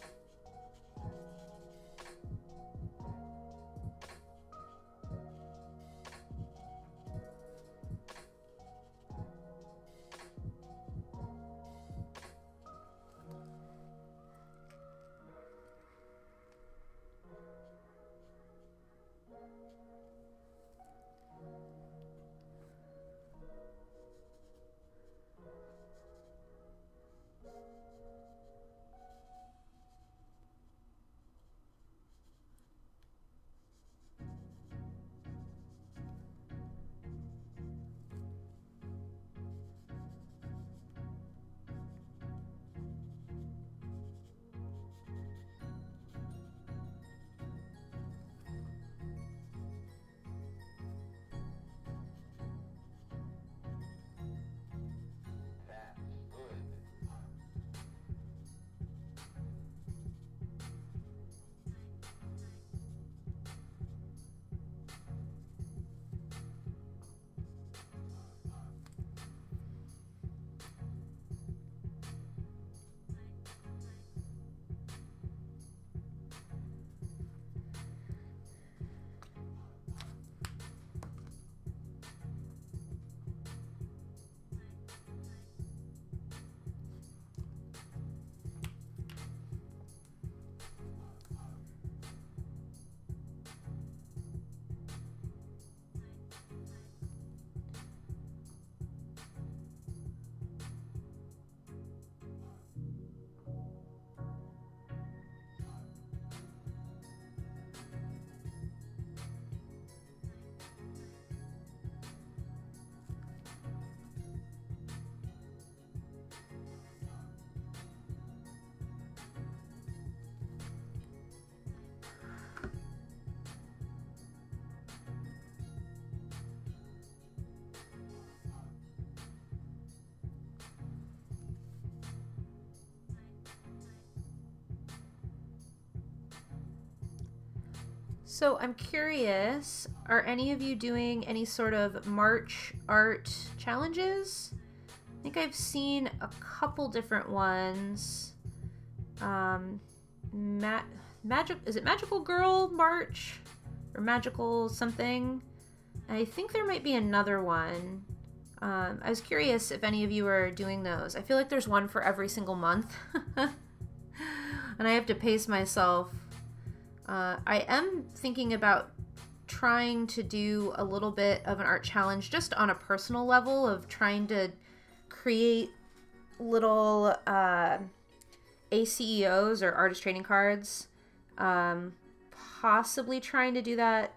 So I'm curious, are any of you doing any sort of March art challenges? I think I've seen a couple different ones. Is it Magical Girl March or Magical something? I think there might be another one. I was curious if any of you are doing those. I feel like there's one for every single month. And I have to pace myself. I am thinking about trying to do a little bit of an art challenge just on a personal level of trying to create little ACEOs or artist trading cards. Possibly trying to do that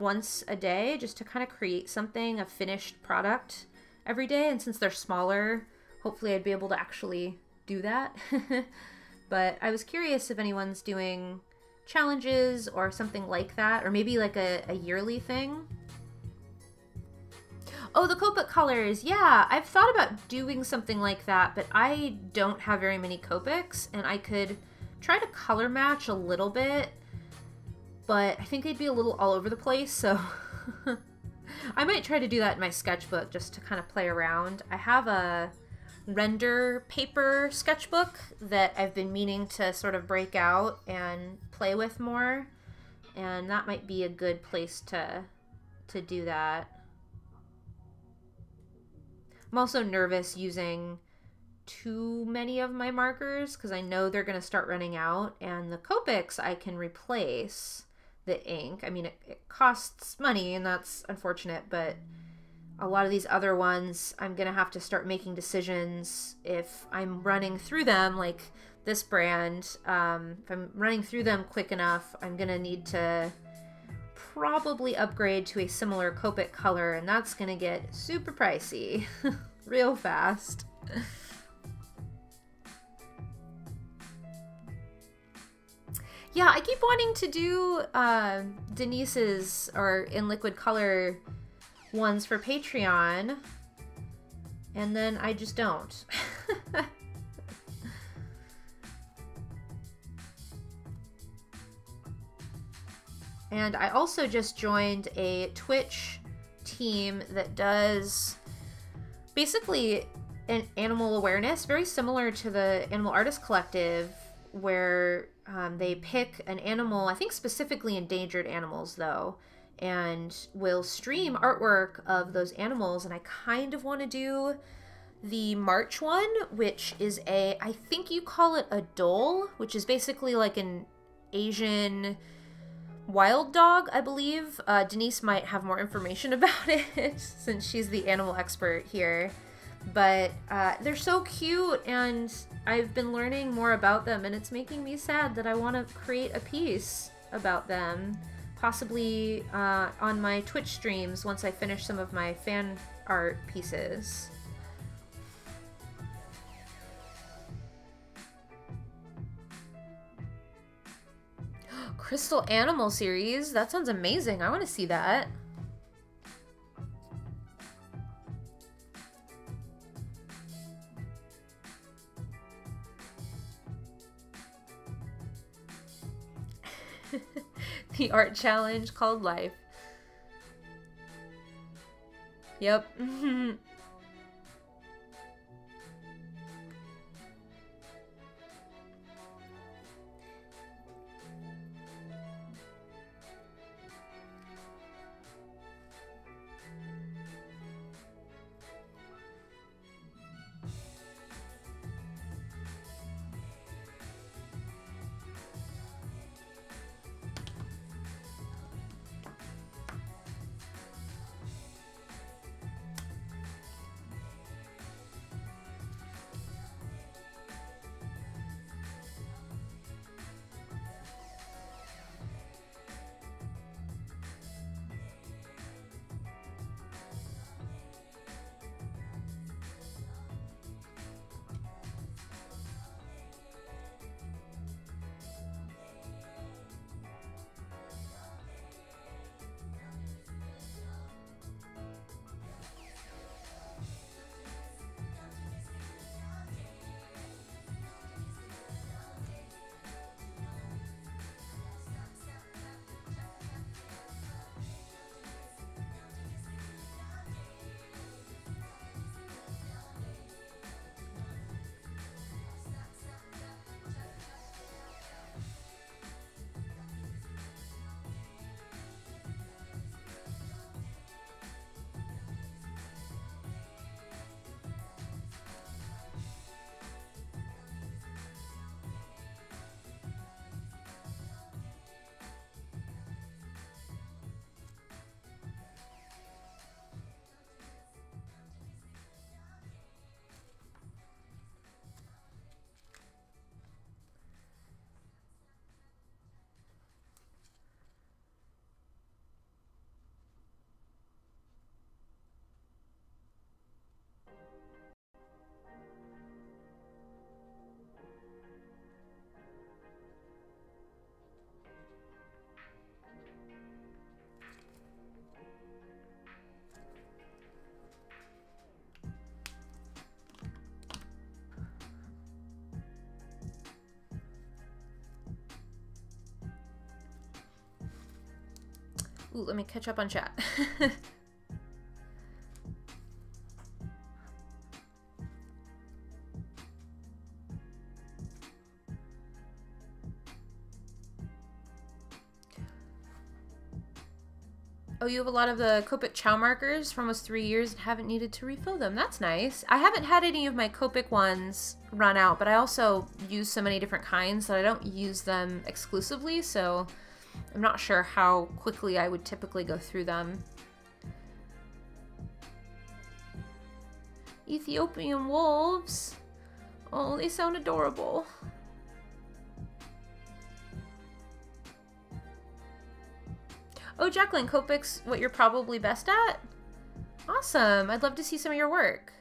once a day just to kind of create something, a finished product every day. And since they're smaller, hopefully I'd be able to actually do that. But I was curious if anyone's doing challenges or something like that, or maybe like a yearly thing. Oh, the Copic colors. Yeah, I've thought about doing something like that, but I don't have very many Copics, and I could try to color match a little bit, but I think they'd be a little all over the place, so I might try to do that in my sketchbook just to kind of play around. I have a render paper sketchbook that I've been meaning to sort of break out and play with more, and that might be a good place to do that. I'm also nervous using too many of my markers because I know they're going to start running out, and the Copics I can replace the ink. I mean, it costs money and that's unfortunate, but a lot of these other ones I'm going to have to start making decisions if I'm running through them, like this brand. If I'm running through them quick enough, I'm going to need to probably upgrade to a similar Copic color, and that's going to get super pricey real fast. Yeah, I keep wanting to do Denise's or in liquid color ones for Patreon, and then I just don't. And I also just joined a Twitch team that does basically an animal awareness, very similar to the Animal Artist Collective, where they pick an animal, I think specifically endangered animals though, and will stream artwork of those animals. And I kind of want to do the March one, which is I think you call it a dhole, which is basically like an Asian wild dog, I believe. Denise might have more information about it since she's the animal expert here. But they're so cute, and I've been learning more about them, and it's making me sad that I want to create a piece about them, possibly on my Twitch streams once I finish some of my fan art pieces. Crystal Animal series, that sounds amazing. I want to see that. The art challenge called life. Yep. Ooh, let me catch up on chat. Oh, you have a lot of the Copic Chow markers for almost 3 years and haven't needed to refill them. That's nice. I haven't had any of my Copic ones run out, but I also use so many different kinds that I don't use them exclusively, so I'm not sure how quickly I would typically go through them. Ethiopian wolves. Oh, they sound adorable. Oh, Jacqueline, Copic's what you're probably best at? Awesome. I'd love to see some of your work.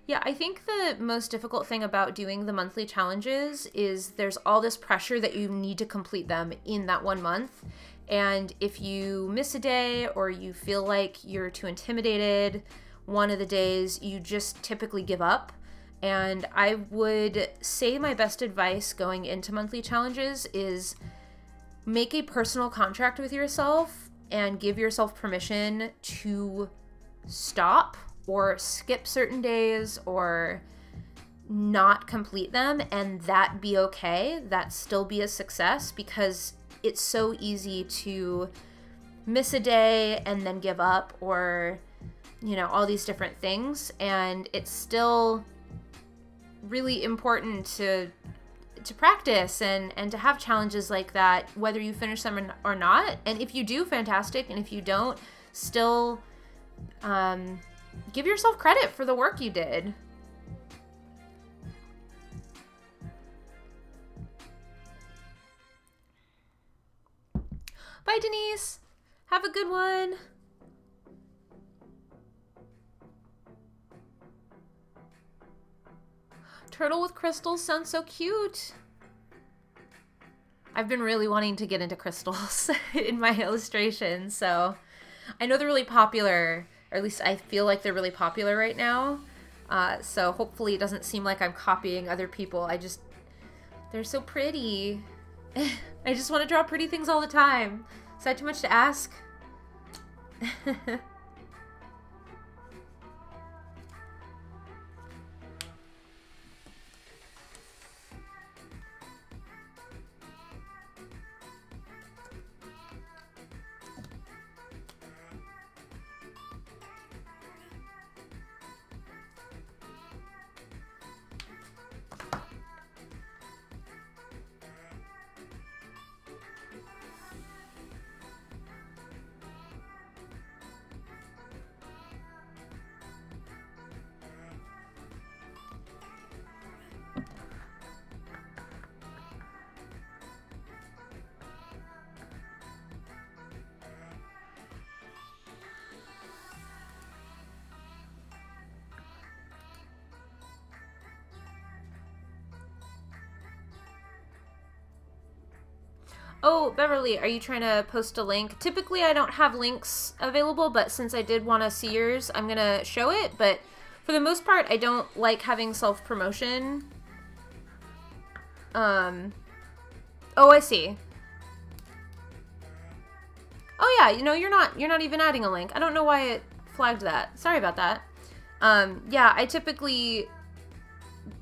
Yeah, I think the most difficult thing about doing the monthly challenges is there's all this pressure that you need to complete them in that 1 month. And if you miss a day or you feel like you're too intimidated one of the days, you just typically give up. And I would say my best advice going into monthly challenges is make a personal contract with yourself and give yourself permission to stop or skip certain days or not complete them, and that be okay. That still be a success, because it's so easy to miss a day and then give up, or, you know, all these different things. And it's still really important to practice and to have challenges like that, whether you finish them or not. And if you do, fantastic. And if you don't, still give yourself credit for the work you did. Bye, Denise. Have a good one. Turtle with crystals sounds so cute. I've been really wanting to get into crystals in my illustrations, so I know they're really popular, or at least I feel like they're really popular right now. So hopefully it doesn't seem like I'm copying other people. They're so pretty. I just want to draw pretty things all the time. Is that too much to ask? Oh, Beverly, are you trying to post a link? Typically, I don't have links available, but since I did want to see yours, I'm going to show it. But for the most part, I don't like having self-promotion. Oh, I see. Oh, yeah, you know, you're not even adding a link. I don't know why it flagged that. Sorry about that. Yeah, I typically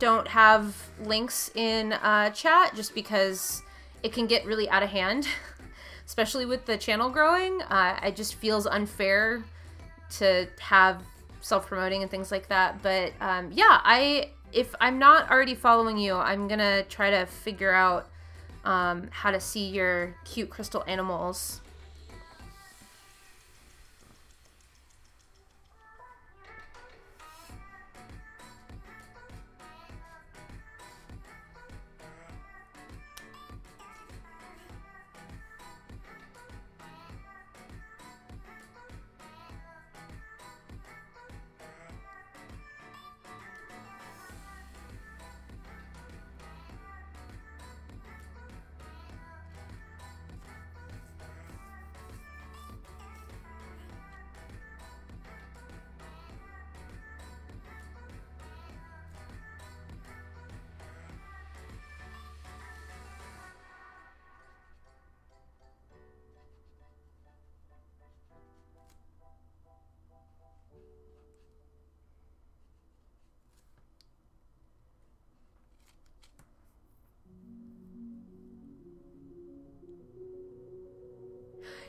don't have links in chat just because it can get really out of hand, especially with the channel growing. It just feels unfair to have self-promoting and things like that. But yeah, if I'm not already following you, I'm gonna try to figure out how to see your cute crystal animals.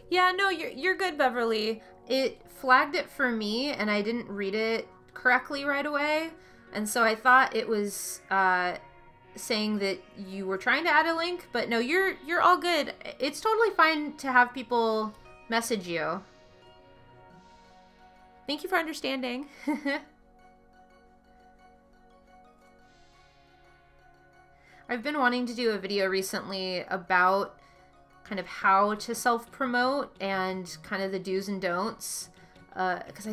Yeah, no, you're good, Beverly. It flagged it for me, and I didn't read it correctly right away, and so I thought it was saying that you were trying to add a link, but no, you're all good. It's totally fine to have people message you. Thank you for understanding. I've been wanting to do a video recently about kind of how to self-promote and kind of the do's and don'ts, because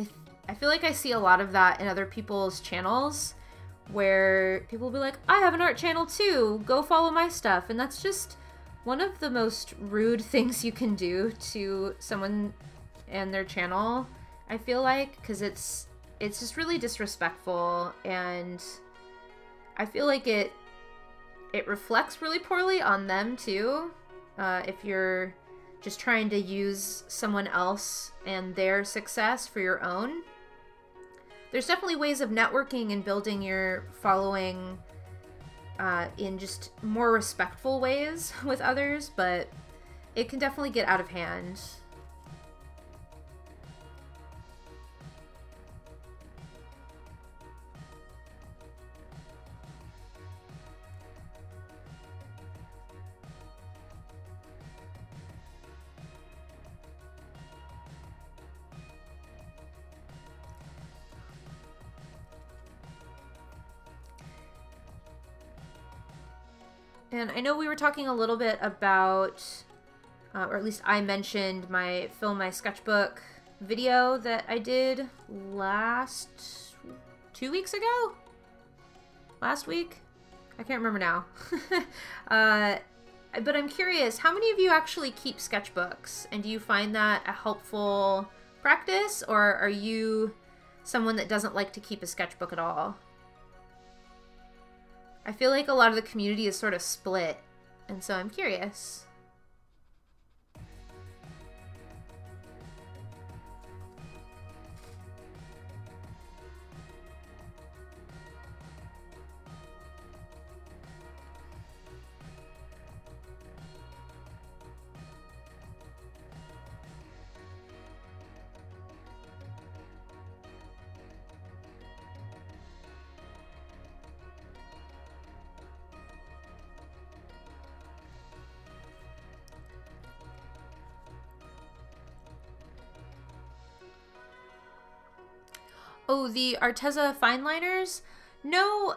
I feel like I see a lot of that in other people's channels where people will be like, I have an art channel too, go follow my stuff, and that's just one of the most rude things you can do to someone and their channel, I feel like, because it's just really disrespectful, and I feel like it reflects really poorly on them too, if you're just trying to use someone else and their success for your own. There's definitely ways of networking and building your following in just more respectful ways with others, but it can definitely get out of hand. And I know we were talking a little bit about, or at least I mentioned my Film My Sketchbook video that I did last 2 weeks ago? Last week? I can't remember now. But I'm curious, how many of you actually keep sketchbooks? And do you find that a helpful practice? Or are you someone that doesn't like to keep a sketchbook at all? I feel like a lot of the community is sort of split, and so I'm curious. Oh, the Arteza fine liners? No,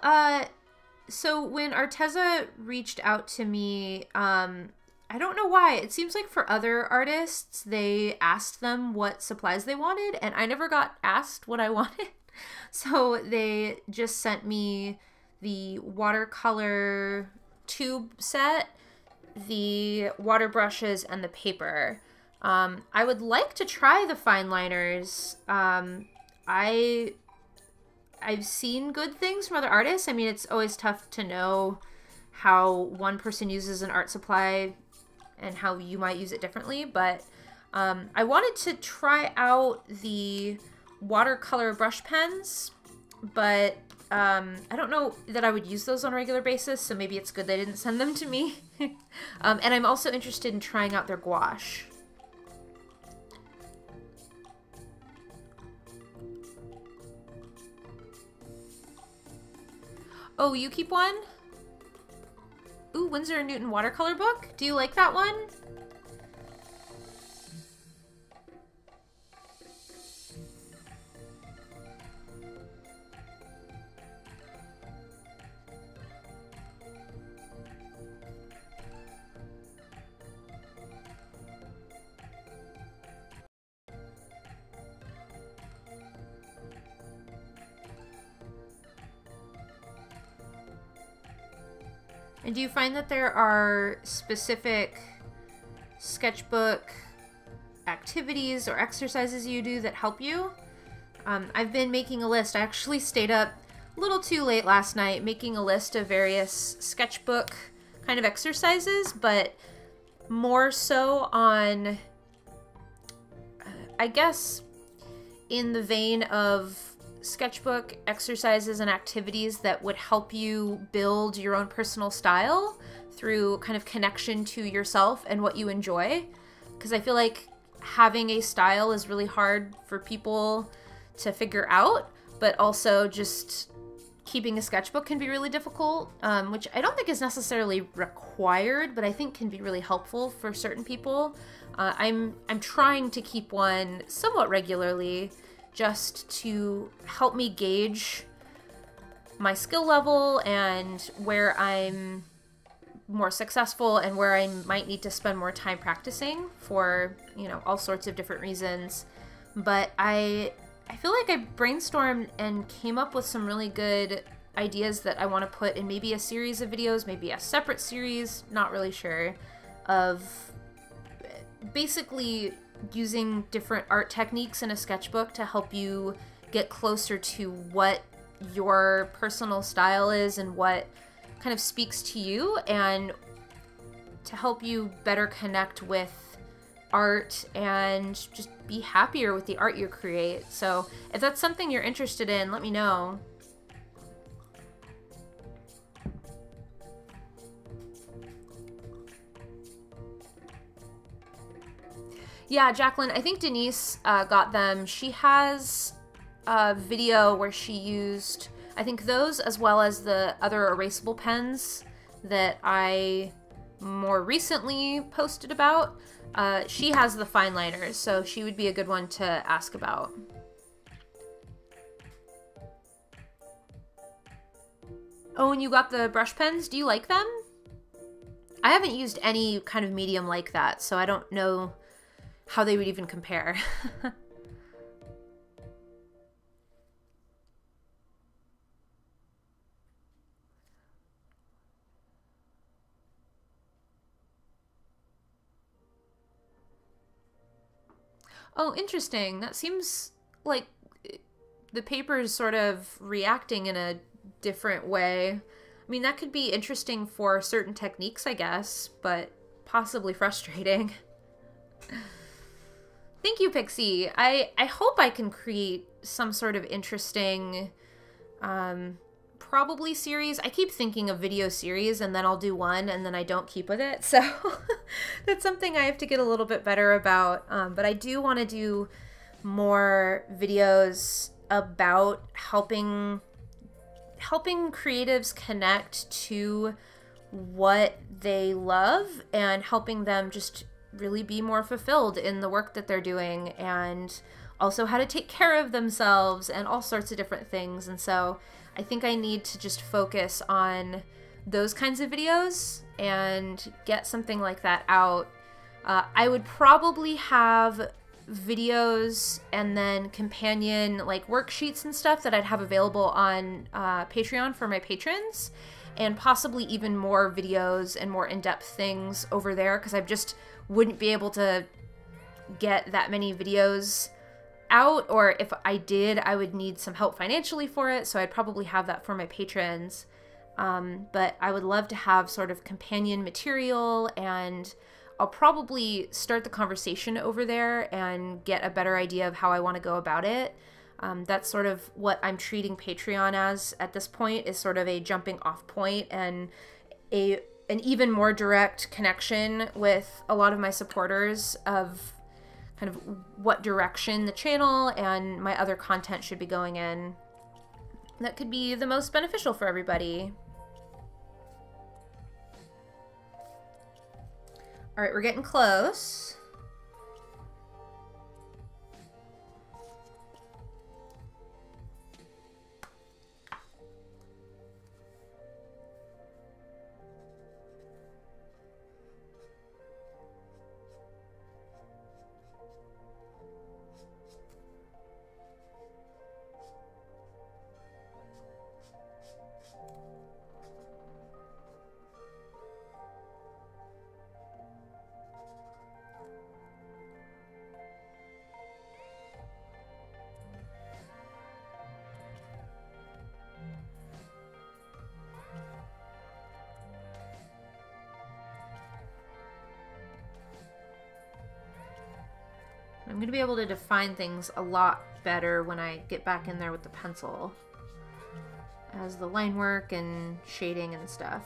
so when Arteza reached out to me, I don't know why. It seems like for other artists, they asked them what supplies they wanted, and I never got asked what I wanted. So they just sent me the watercolor tube set, the water brushes, and the paper. I would like to try the fine liners. I've seen good things from other artists. I mean, it's always tough to know how one person uses an art supply and how you might use it differently, but I wanted to try out the watercolor brush pens, but I don't know that I would use those on a regular basis, so maybe it's good they didn't send them to me. And I'm also interested in trying out their gouache. Oh, you keep one? Ooh, Winsor & Newton watercolor book? Do you like that one? And do you find that there are specific sketchbook activities or exercises you do that help you? I've been making a list. I actually stayed up a little too late last night making a list of various sketchbook kind of exercises, but more so on, I guess, in the vein of sketchbook exercises and activities that would help you build your own personal style through kind of connection to yourself and what you enjoy. Because I feel like having a style is really hard for people to figure out, but also just keeping a sketchbook can be really difficult, which I don't think is necessarily required, but I think can be really helpful for certain people. I'm trying to keep one somewhat regularly just to help me gauge my skill level and where I'm more successful and where I might need to spend more time practicing for, you know, all sorts of different reasons. But I feel like I brainstormed and came up with some really good ideas that I want to put in maybe a series of videos, maybe a separate series, not really sure, of basically using different art techniques in a sketchbook to help you get closer to what your personal style is and what kind of speaks to you, and to help you better connect with art and just be happier with the art you create. So if that's something you're interested in, let me know. Yeah, Jacqueline, I think Denise got them. She has a video where she used, I think, those as well as the other erasable pens that I more recently posted about. She has the fine liners, so she would be a good one to ask about. Oh, and you got the brush pens? Do you like them? I haven't used any kind of medium like that, so I don't know how they would even compare. Oh, interesting. That seems like the paper is sort of reacting in a different way. I mean, that could be interesting for certain techniques, I guess, but possibly frustrating. Thank you, Pixie. I hope I can create some sort of interesting, probably series. I keep thinking of video series and then I'll do one and then I don't keep with it. So that's something I have to get a little bit better about. But I do want to do more videos about helping creatives connect to what they love and helping them just really be more fulfilled in the work that they're doing, and also how to take care of themselves and all sorts of different things. And so I think I need to just focus on those kinds of videos and get something like that out. I would probably have videos and then companion like worksheets and stuff that I'd have available on Patreon for my patrons, and possibly even more videos and more in-depth things over there, because I just wouldn't be able to get that many videos out, or if I did, I would need some help financially for it, so I'd probably have that for my patrons. But I would love to have sort of companion material, and I'll probably start the conversation over there and get a better idea of how I want to go about it. That's sort of what I'm treating Patreon as at this point, is sort of a jumping off point and an even more direct connection with a lot of my supporters of kind of what direction the channel and my other content should be going in. That could be the most beneficial for everybody. All right, we're getting close. I'm going to be able to define things a lot better when I get back in there with the pencil, as the line work and shading and stuff.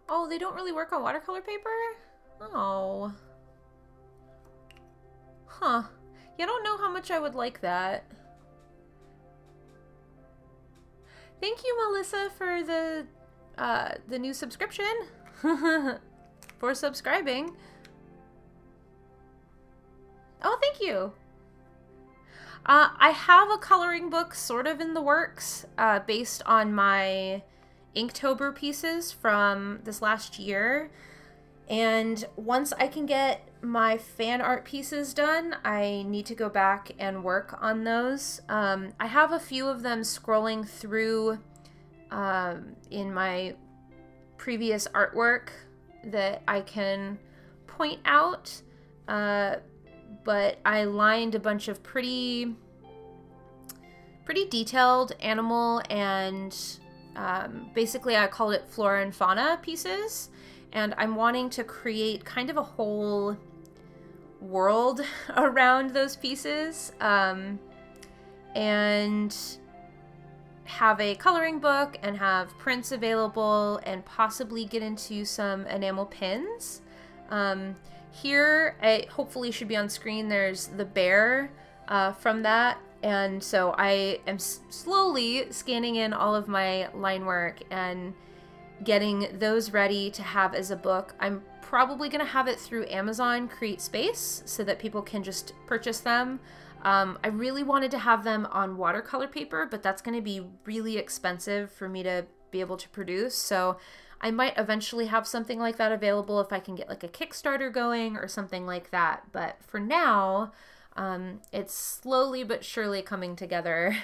Oh, they don't really work on watercolor paper? Oh. Huh. Yeah, I don't know how much I would like that. Thank you, Melissa, for the new subscription. For subscribing. Oh, thank you. I have a coloring book sort of in the works, based on my Inktober pieces from this last year. And once I can get my fan art pieces done, I need to go back and work on those. I have a few of them scrolling through in my previous artwork that I can point out, but I lined a bunch of pretty detailed animal and basically I called it flora and fauna pieces. And I'm wanting to create kind of a whole world around those pieces, and have a coloring book and have prints available and possibly get into some enamel pins. Here, hopefully should be on screen, there's the bear from that. And so I am slowly scanning in all of my line work and getting those ready to have as a book. I'm probably going to have it through Amazon Create Space so that people can just purchase them. I really wanted to have them on watercolor paper, but that's going to be really expensive for me to be able to produce. So I might eventually have something like that available if I can get like a Kickstarter going or something like that. But for now, it's slowly but surely coming together.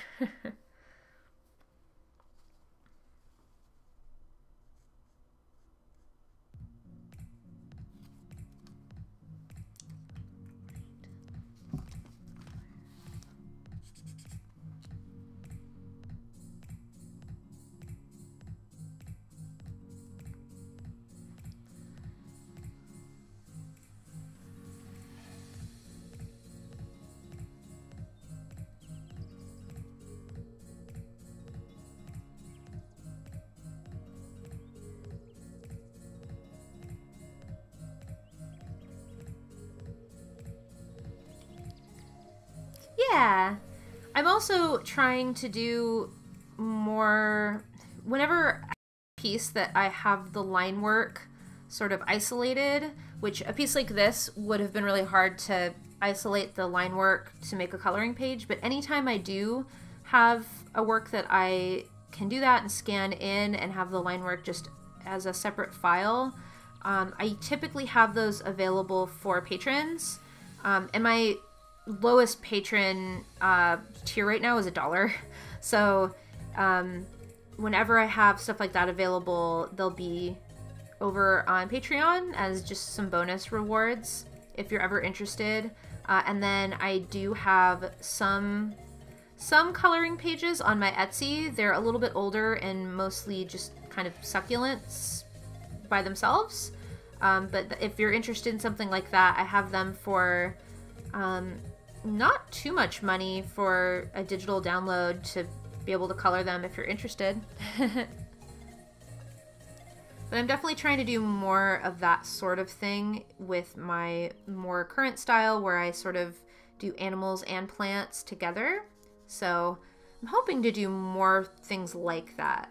Yeah, I'm also trying to do more, whenever piece that I have the line work sort of isolated, which a piece like this would have been really hard to isolate the line work to make a coloring page, but anytime I do have a work that I can do that and scan in and have the line work just as a separate file, I typically have those available for patrons, and my lowest patron tier right now is $1. So whenever I have stuff like that available, they'll be over on Patreon as just some bonus rewards if you're ever interested. And then I do have some coloring pages on my Etsy. They're a little bit older and mostly just kind of succulents by themselves. But if you're interested in something like that, I have them for not too much money for a digital download to be able to color them if you're interested. But I'm definitely trying to do more of that sort of thing with my more current style where I sort of do animals and plants together. So I'm hoping to do more things like that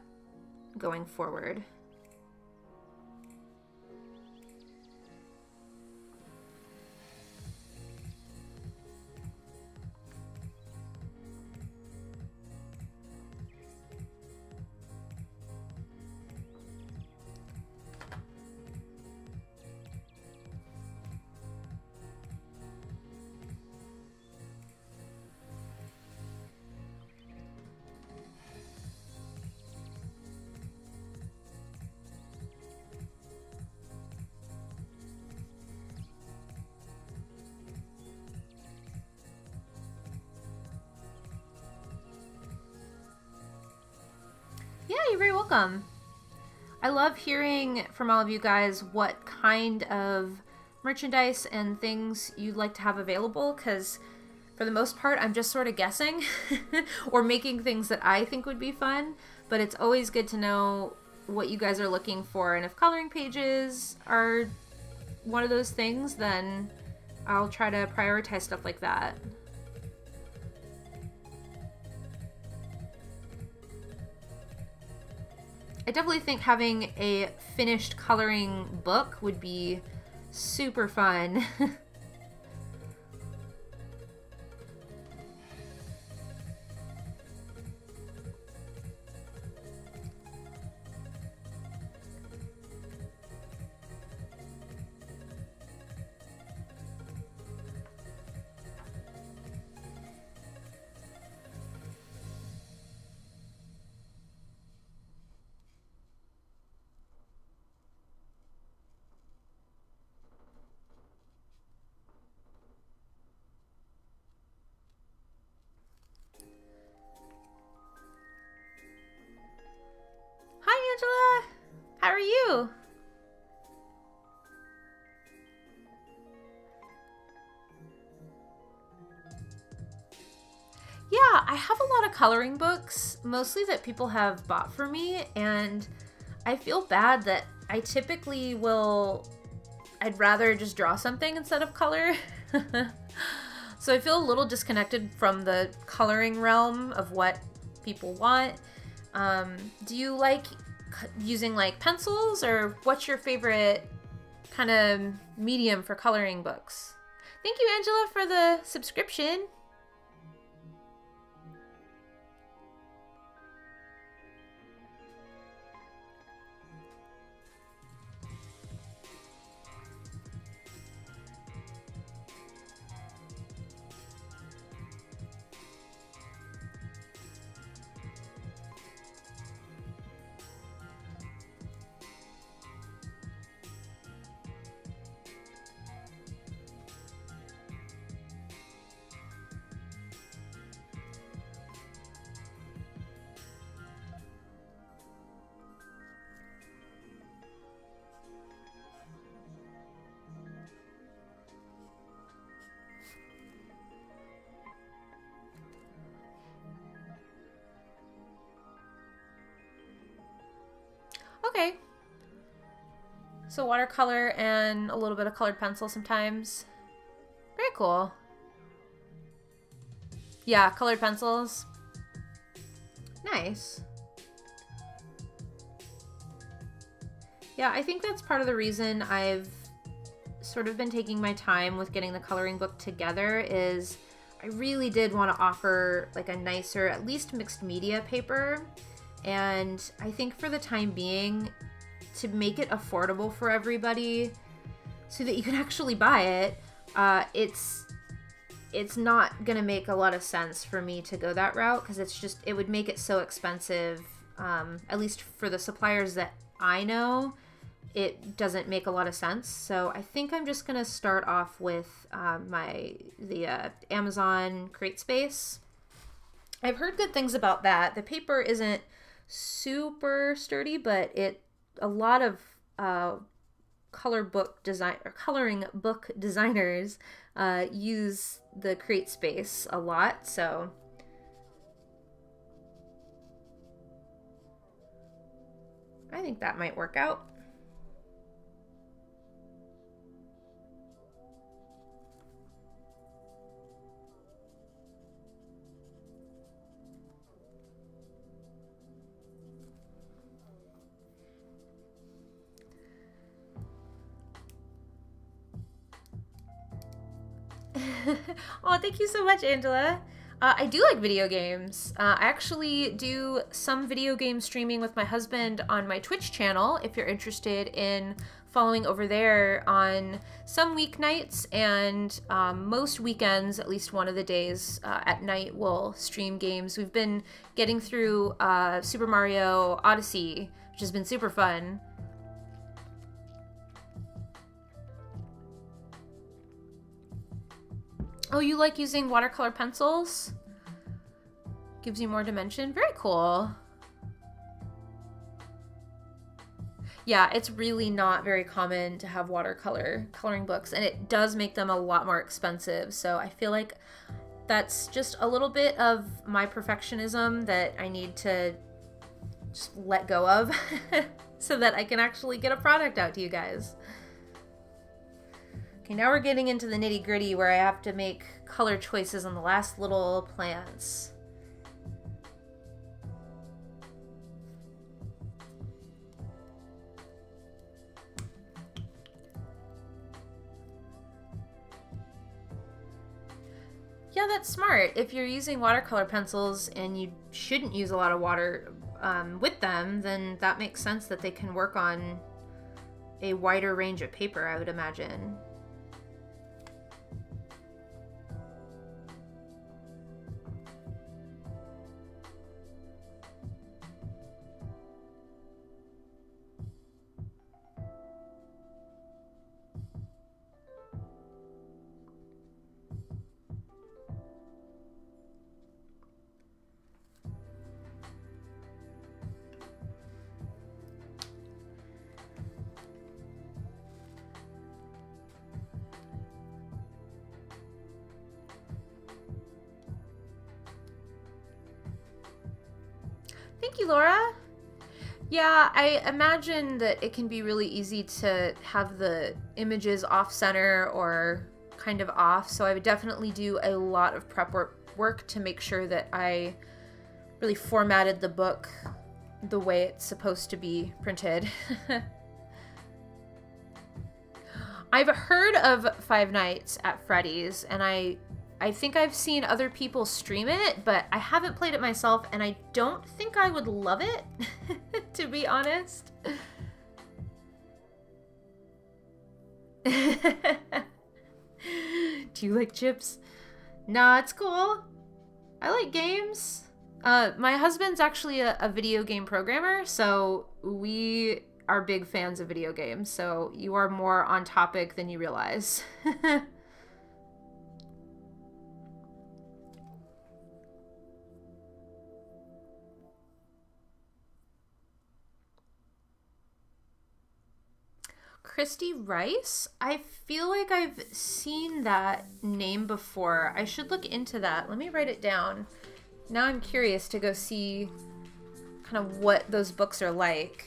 going forward. Yeah, you're very welcome. I love hearing from all of you guys what kind of merchandise and things you'd like to have available, because for the most part I'm just sort of guessing or making things that I think would be fun, but it's always good to know what you guys are looking for, and if coloring pages are one of those things, then I'll try to prioritize stuff like that. I definitely think having a finished coloring book would be super fun. Hi, Angela. How are you? Yeah, I have a lot of coloring books, mostly that people have bought for me, and I feel bad that I typically I'd rather just draw something instead of color. So I feel a little disconnected from the coloring realm of what people want. Do you like using like pencils, or what's your favorite kind of medium for coloring books? Thank you, Angela, for the subscription. Okay. So watercolor and a little bit of colored pencil sometimes. Very cool. Yeah, colored pencils. Nice. Yeah, I think that's part of the reason I've sort of been taking my time with getting the coloring book together, is I really did want to offer like a nicer, at least mixed media paper. And I think for the time being, to make it affordable for everybody so that you can actually buy it, it's not gonna make a lot of sense for me to go that route, because it would make it so expensive. At least for the suppliers that I know, it doesn't make a lot of sense. So I think I'm just gonna start off with the Amazon CreateSpace. I've heard good things about that. The paper isn't super sturdy, but a lot of coloring book designers use the CreateSpace a lot, so I think that might work out. Oh, thank you so much, Angela. I do like video games. I actually do some video game streaming with my husband on my Twitch channel, if you're interested in following over there on some weeknights, and most weekends, at least one of the days at night, we'll stream games. We've been getting through Super Mario Odyssey, which has been super fun. Oh, you like using watercolor pencils? Gives you more dimension? Very cool. Yeah, it's really not very common to have coloring books, and it does make them a lot more expensive. So I feel like that's just a little bit of my perfectionism that I need to just let go of so that I can actually get a product out to you guys. Okay, now we're getting into the nitty-gritty where I have to make color choices on the last little plants. Yeah, that's smart. If you're using watercolor pencils and you shouldn't use a lot of water with them, then that makes sense that they can work on a wider range of paper, I would imagine. Thank you, Laura. Yeah, I imagine that it can be really easy to have the images off center or kind of off, so I would definitely do a lot of prep work to make sure that I really formatted the book the way it's supposed to be printed. I've heard of Five Nights at Freddy's, and I think I've seen other people stream it, but I haven't played it myself, and I don't think I would love it, to be honest. Do you like chips? Nah, it's cool. I like games. My husband's actually a video game programmer, so we are big fans of video games, so you are more on topic than you realize. Christy Rice? I feel like I've seen that name before. I should look into that. Let me write it down. Now I'm curious to go see kind of what those books are like.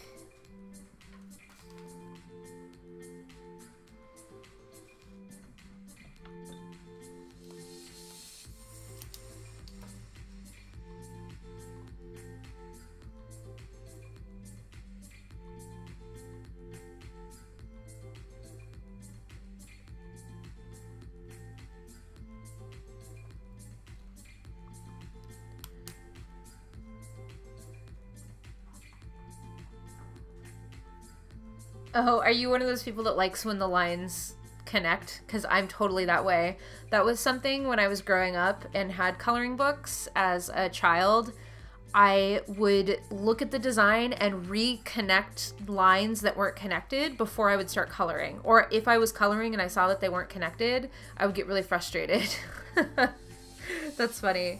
Oh, are you one of those people that likes when the lines connect? Because I'm totally that way. That was something when I was growing up and had coloring books as a child. I would look at the design and reconnect lines that weren't connected before I would start coloring. Or if I was coloring and I saw that they weren't connected, I would get really frustrated. That's funny.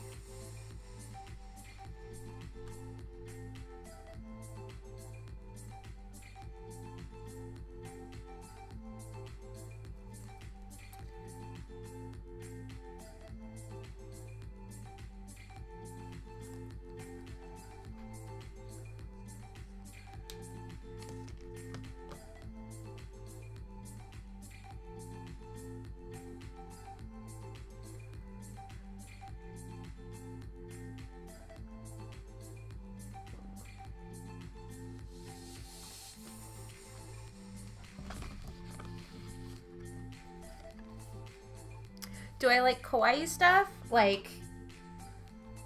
Do I like kawaii stuff? Like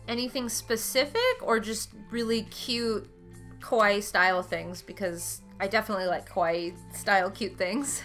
anything specific or just really cute kawaii style things? Because I definitely like kawaii style cute things.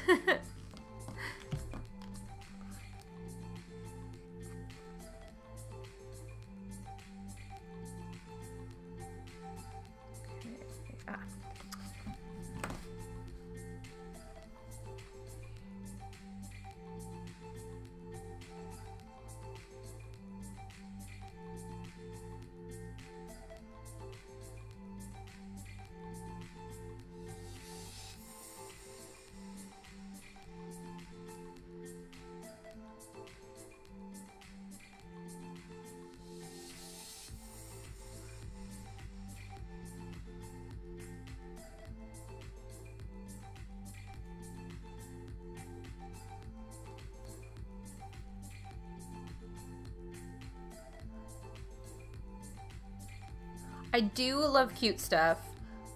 I do love cute stuff.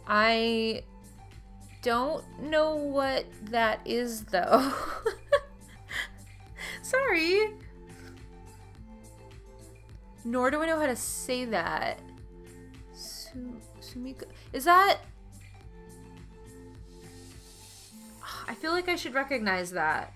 I don't know what that is though. Sorry. Nor do I know how to say that. Sumiko. Is that... I feel like I should recognize that.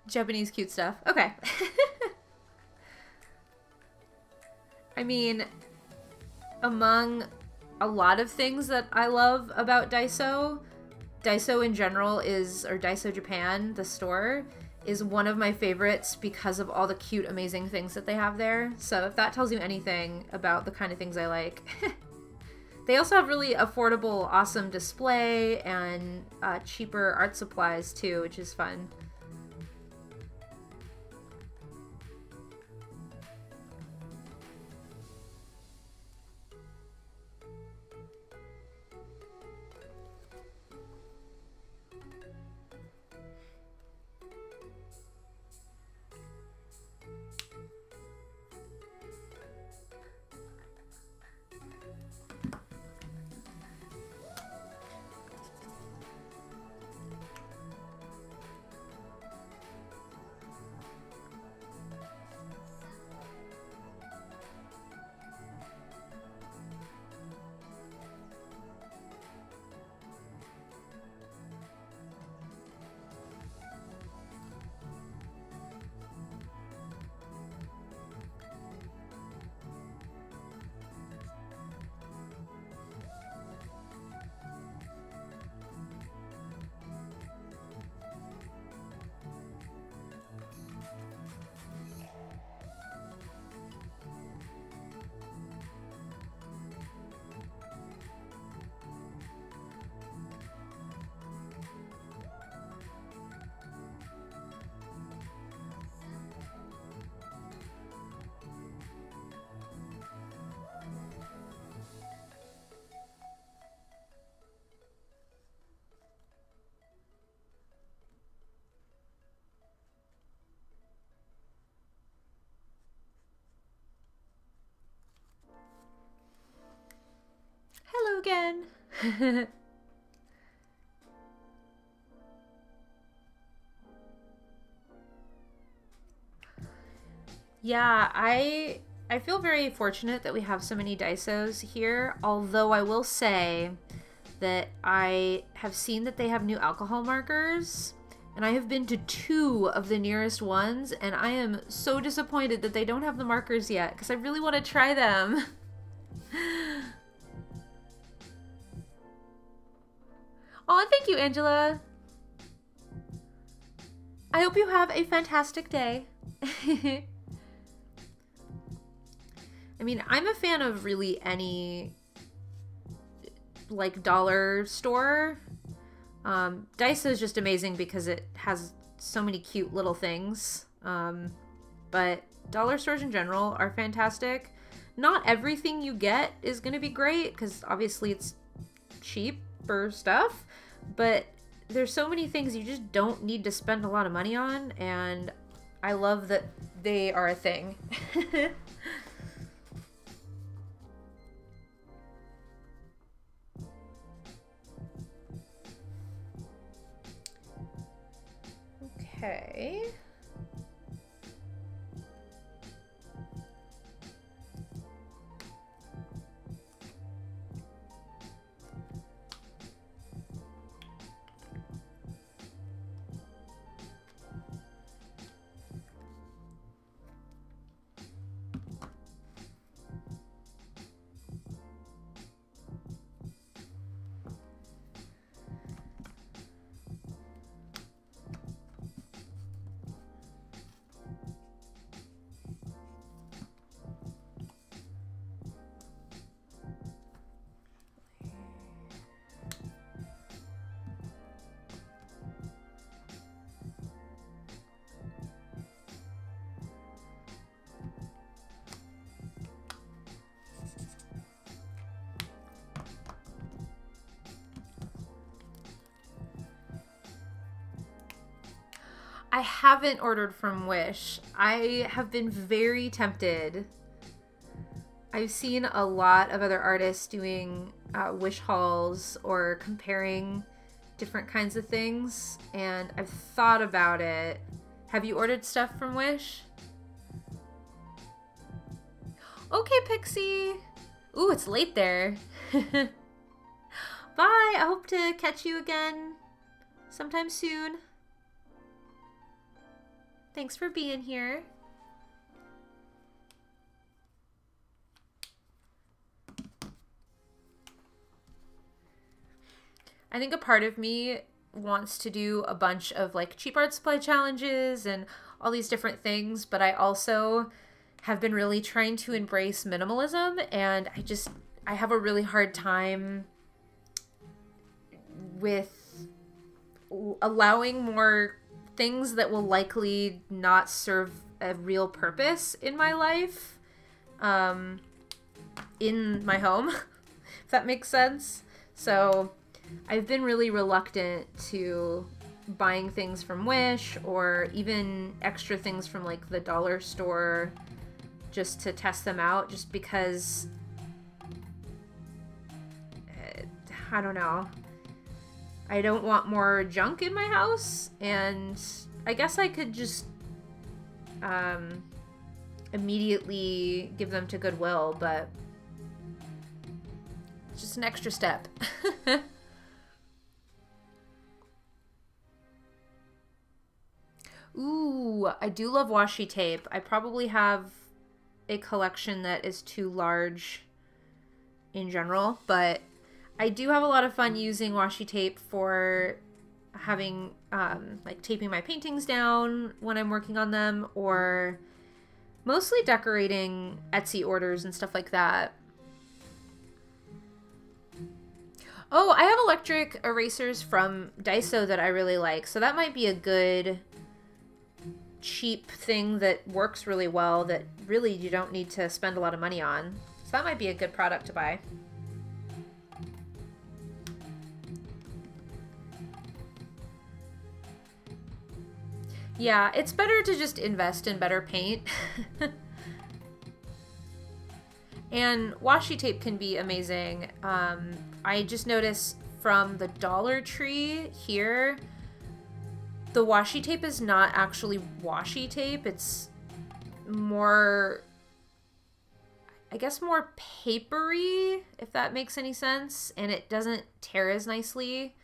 Japanese cute stuff. Okay. I mean, among a lot of things that I love about Daiso, Daiso in general is, or Daiso Japan, the store, is one of my favorites because of all the cute, amazing things that they have there. So if that tells you anything about the kind of things I like. They also have really affordable, awesome display and cheaper art supplies too, which is fun. Hello again. Yeah, I feel very fortunate that we have so many Daisos here, although I will say that I have seen that they have new alcohol markers, and I have been to 2 of the nearest ones, and I am so disappointed that they don't have the markers yet, because I really want to try them. Oh, thank you, Angela. I hope you have a fantastic day. I mean, I'm a fan of really any, like, dollar store. Daiso is just amazing because it has so many cute little things. But dollar stores in general are fantastic. Not everything you get is going to be great because obviously it's cheaper stuff. But there's so many things you just don't need to spend a lot of money on, and I love that they are a thing. Okay. I haven't ordered from Wish. I have been very tempted. I've seen a lot of other artists doing Wish hauls or comparing different kinds of things, and I've thought about it. Have you ordered stuff from Wish? Okay, Pixie. Ooh, it's late there. Bye. I hope to catch you again sometime soon. Thanks for being here. I think a part of me wants to do a bunch of like cheap art supply challenges and all these different things, but I also have been really trying to embrace minimalism, and I have a really hard time with allowing more things that will likely not serve a real purpose in my life, in my home, if that makes sense. So I've been really reluctant to buying things from Wish or even extra things from like the dollar store just to test them out, just because I don't know. I don't want more junk in my house, and I guess I could just immediately give them to Goodwill, but it's just an extra step. Ooh, I do love washi tape. I probably have a collection that is too large in general, but I do have a lot of fun using washi tape for having, like taping my paintings down when I'm working on them, or mostly decorating Etsy orders and stuff like that. Oh, I have electric erasers from Daiso that I really like, so that might be a good cheap thing that works really well that really you don't need to spend a lot of money on. So that might be a good product to buy. Yeah, it's better to just invest in better paint. And washi tape can be amazing. I just noticed from the Dollar Tree here, the washi tape is not actually washi tape. It's more, I guess, more papery, if that makes any sense. And it doesn't tear as nicely,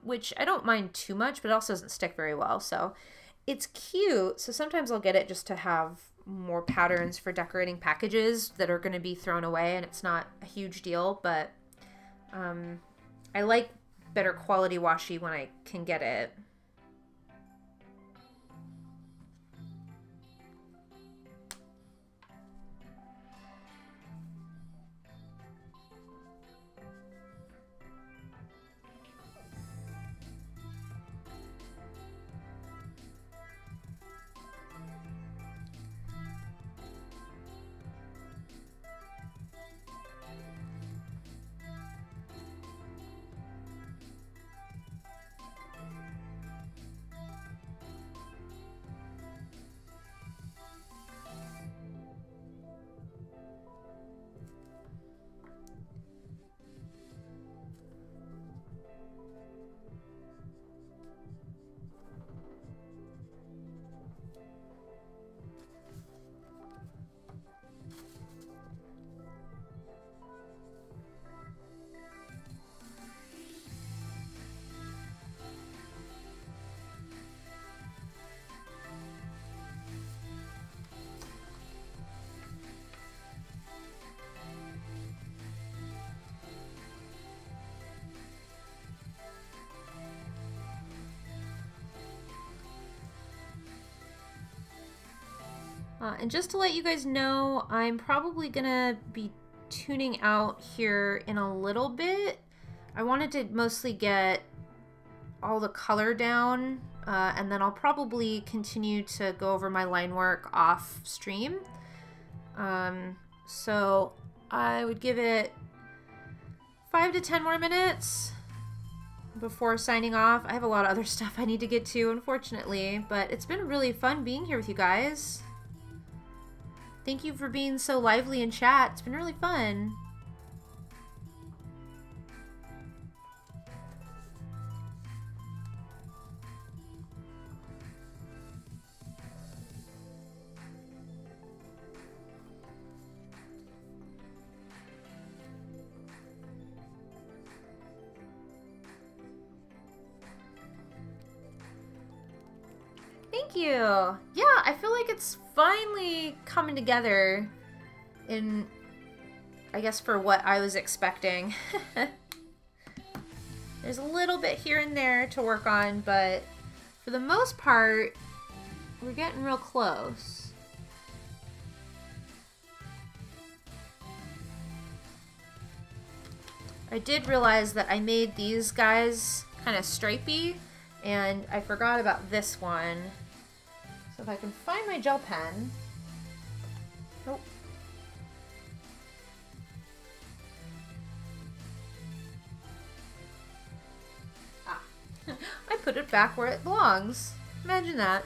which I don't mind too much, but it also doesn't stick very well. So it's cute. So sometimes I'll get it just to have more patterns for decorating packages that are going to be thrown away, and it's not a huge deal, but I like better quality washi when I can get it. And just to let you guys know, I'm probably gonna be tuning out here in a little bit. I wanted to mostly get all the color down, and then I'll probably continue to go over my line work off stream. So I would give it 5 to 10 more minutes, before signing off. I have a lot of other stuff I need to get to, unfortunately, but it's been really fun being here with you guys. Thank you for being so lively in chat. It's been really fun. Thank you. Yeah, I feel like it's finally coming together in, I guess, for what I was expecting. There's a little bit here and there to work on, but for the most part, we're getting real close. I did realize that I made these guys kind of stripey, and I forgot about this one. So if I can find my gel pen. Nope. Ah. I put it back where it belongs. Imagine that.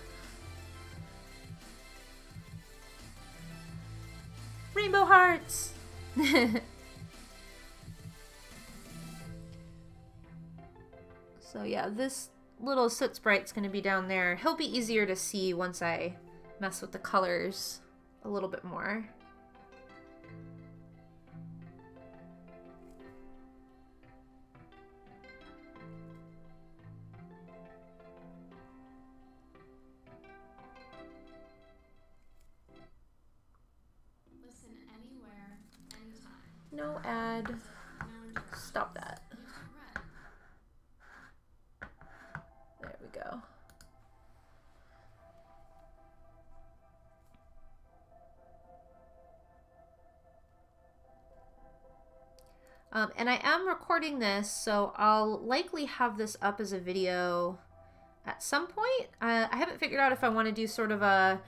Rainbow hearts! So yeah, this little soot sprite's gonna be down there. He'll be easier to see once I mess with the colors a little bit more. Listen anywhere, anytime. No ad. Stop that. There we go. And I am recording this, so I'll likely have this up as a video at some point. I haven't figured out if I want to do sort of a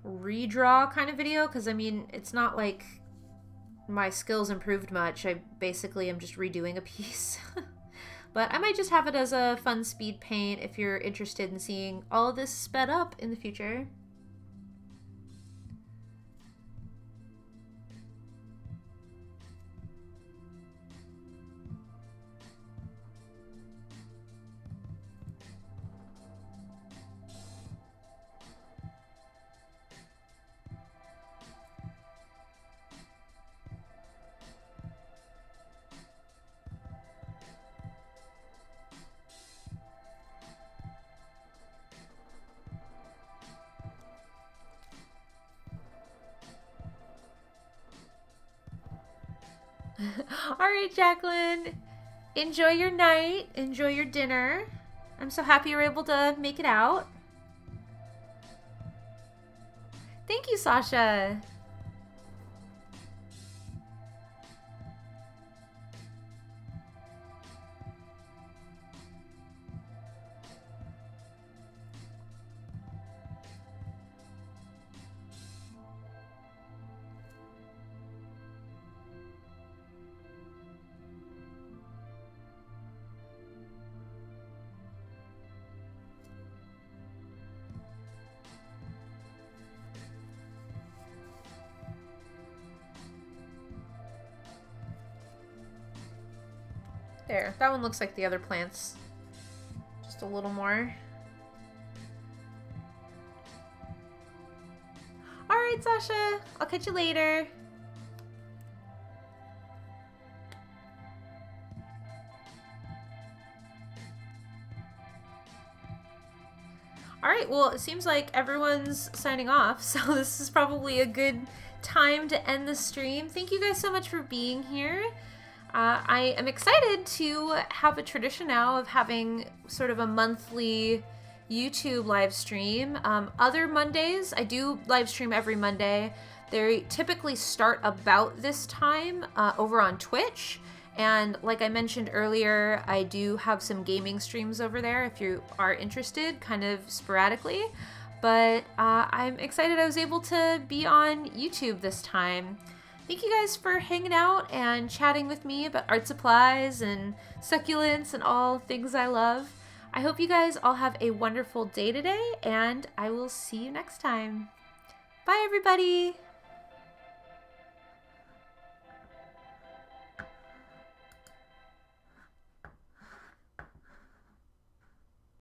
redraw kind of video, because I mean, it's not like my skills improved much. I basically am just redoing a piece. But I might just have it as a fun speed paint if you're interested in seeing all of this sped up in the future. All right, Jacqueline, enjoy your night, enjoy your dinner. I'm so happy you're able to make it out. Thank you, Sasha. There, that one looks like the other plants. Just a little more. Alright, Sasha. I'll catch you later. Alright, well, it seems like everyone's signing off, so this is probably a good time to end the stream. Thank you guys so much for being here. I am excited to have a tradition now of having sort of a monthly YouTube live stream. Other Mondays, I do live stream every Monday. They typically start about this time over on Twitch. And like I mentioned earlier, I do have some gaming streams over there if you are interested, kind of sporadically. But I'm excited I was able to be on YouTube this time. thank you guys for hanging out and chatting with me about art supplies and succulents and all things I love. I hope you guys all have a wonderful day today, and I will see you next time. Bye, everybody!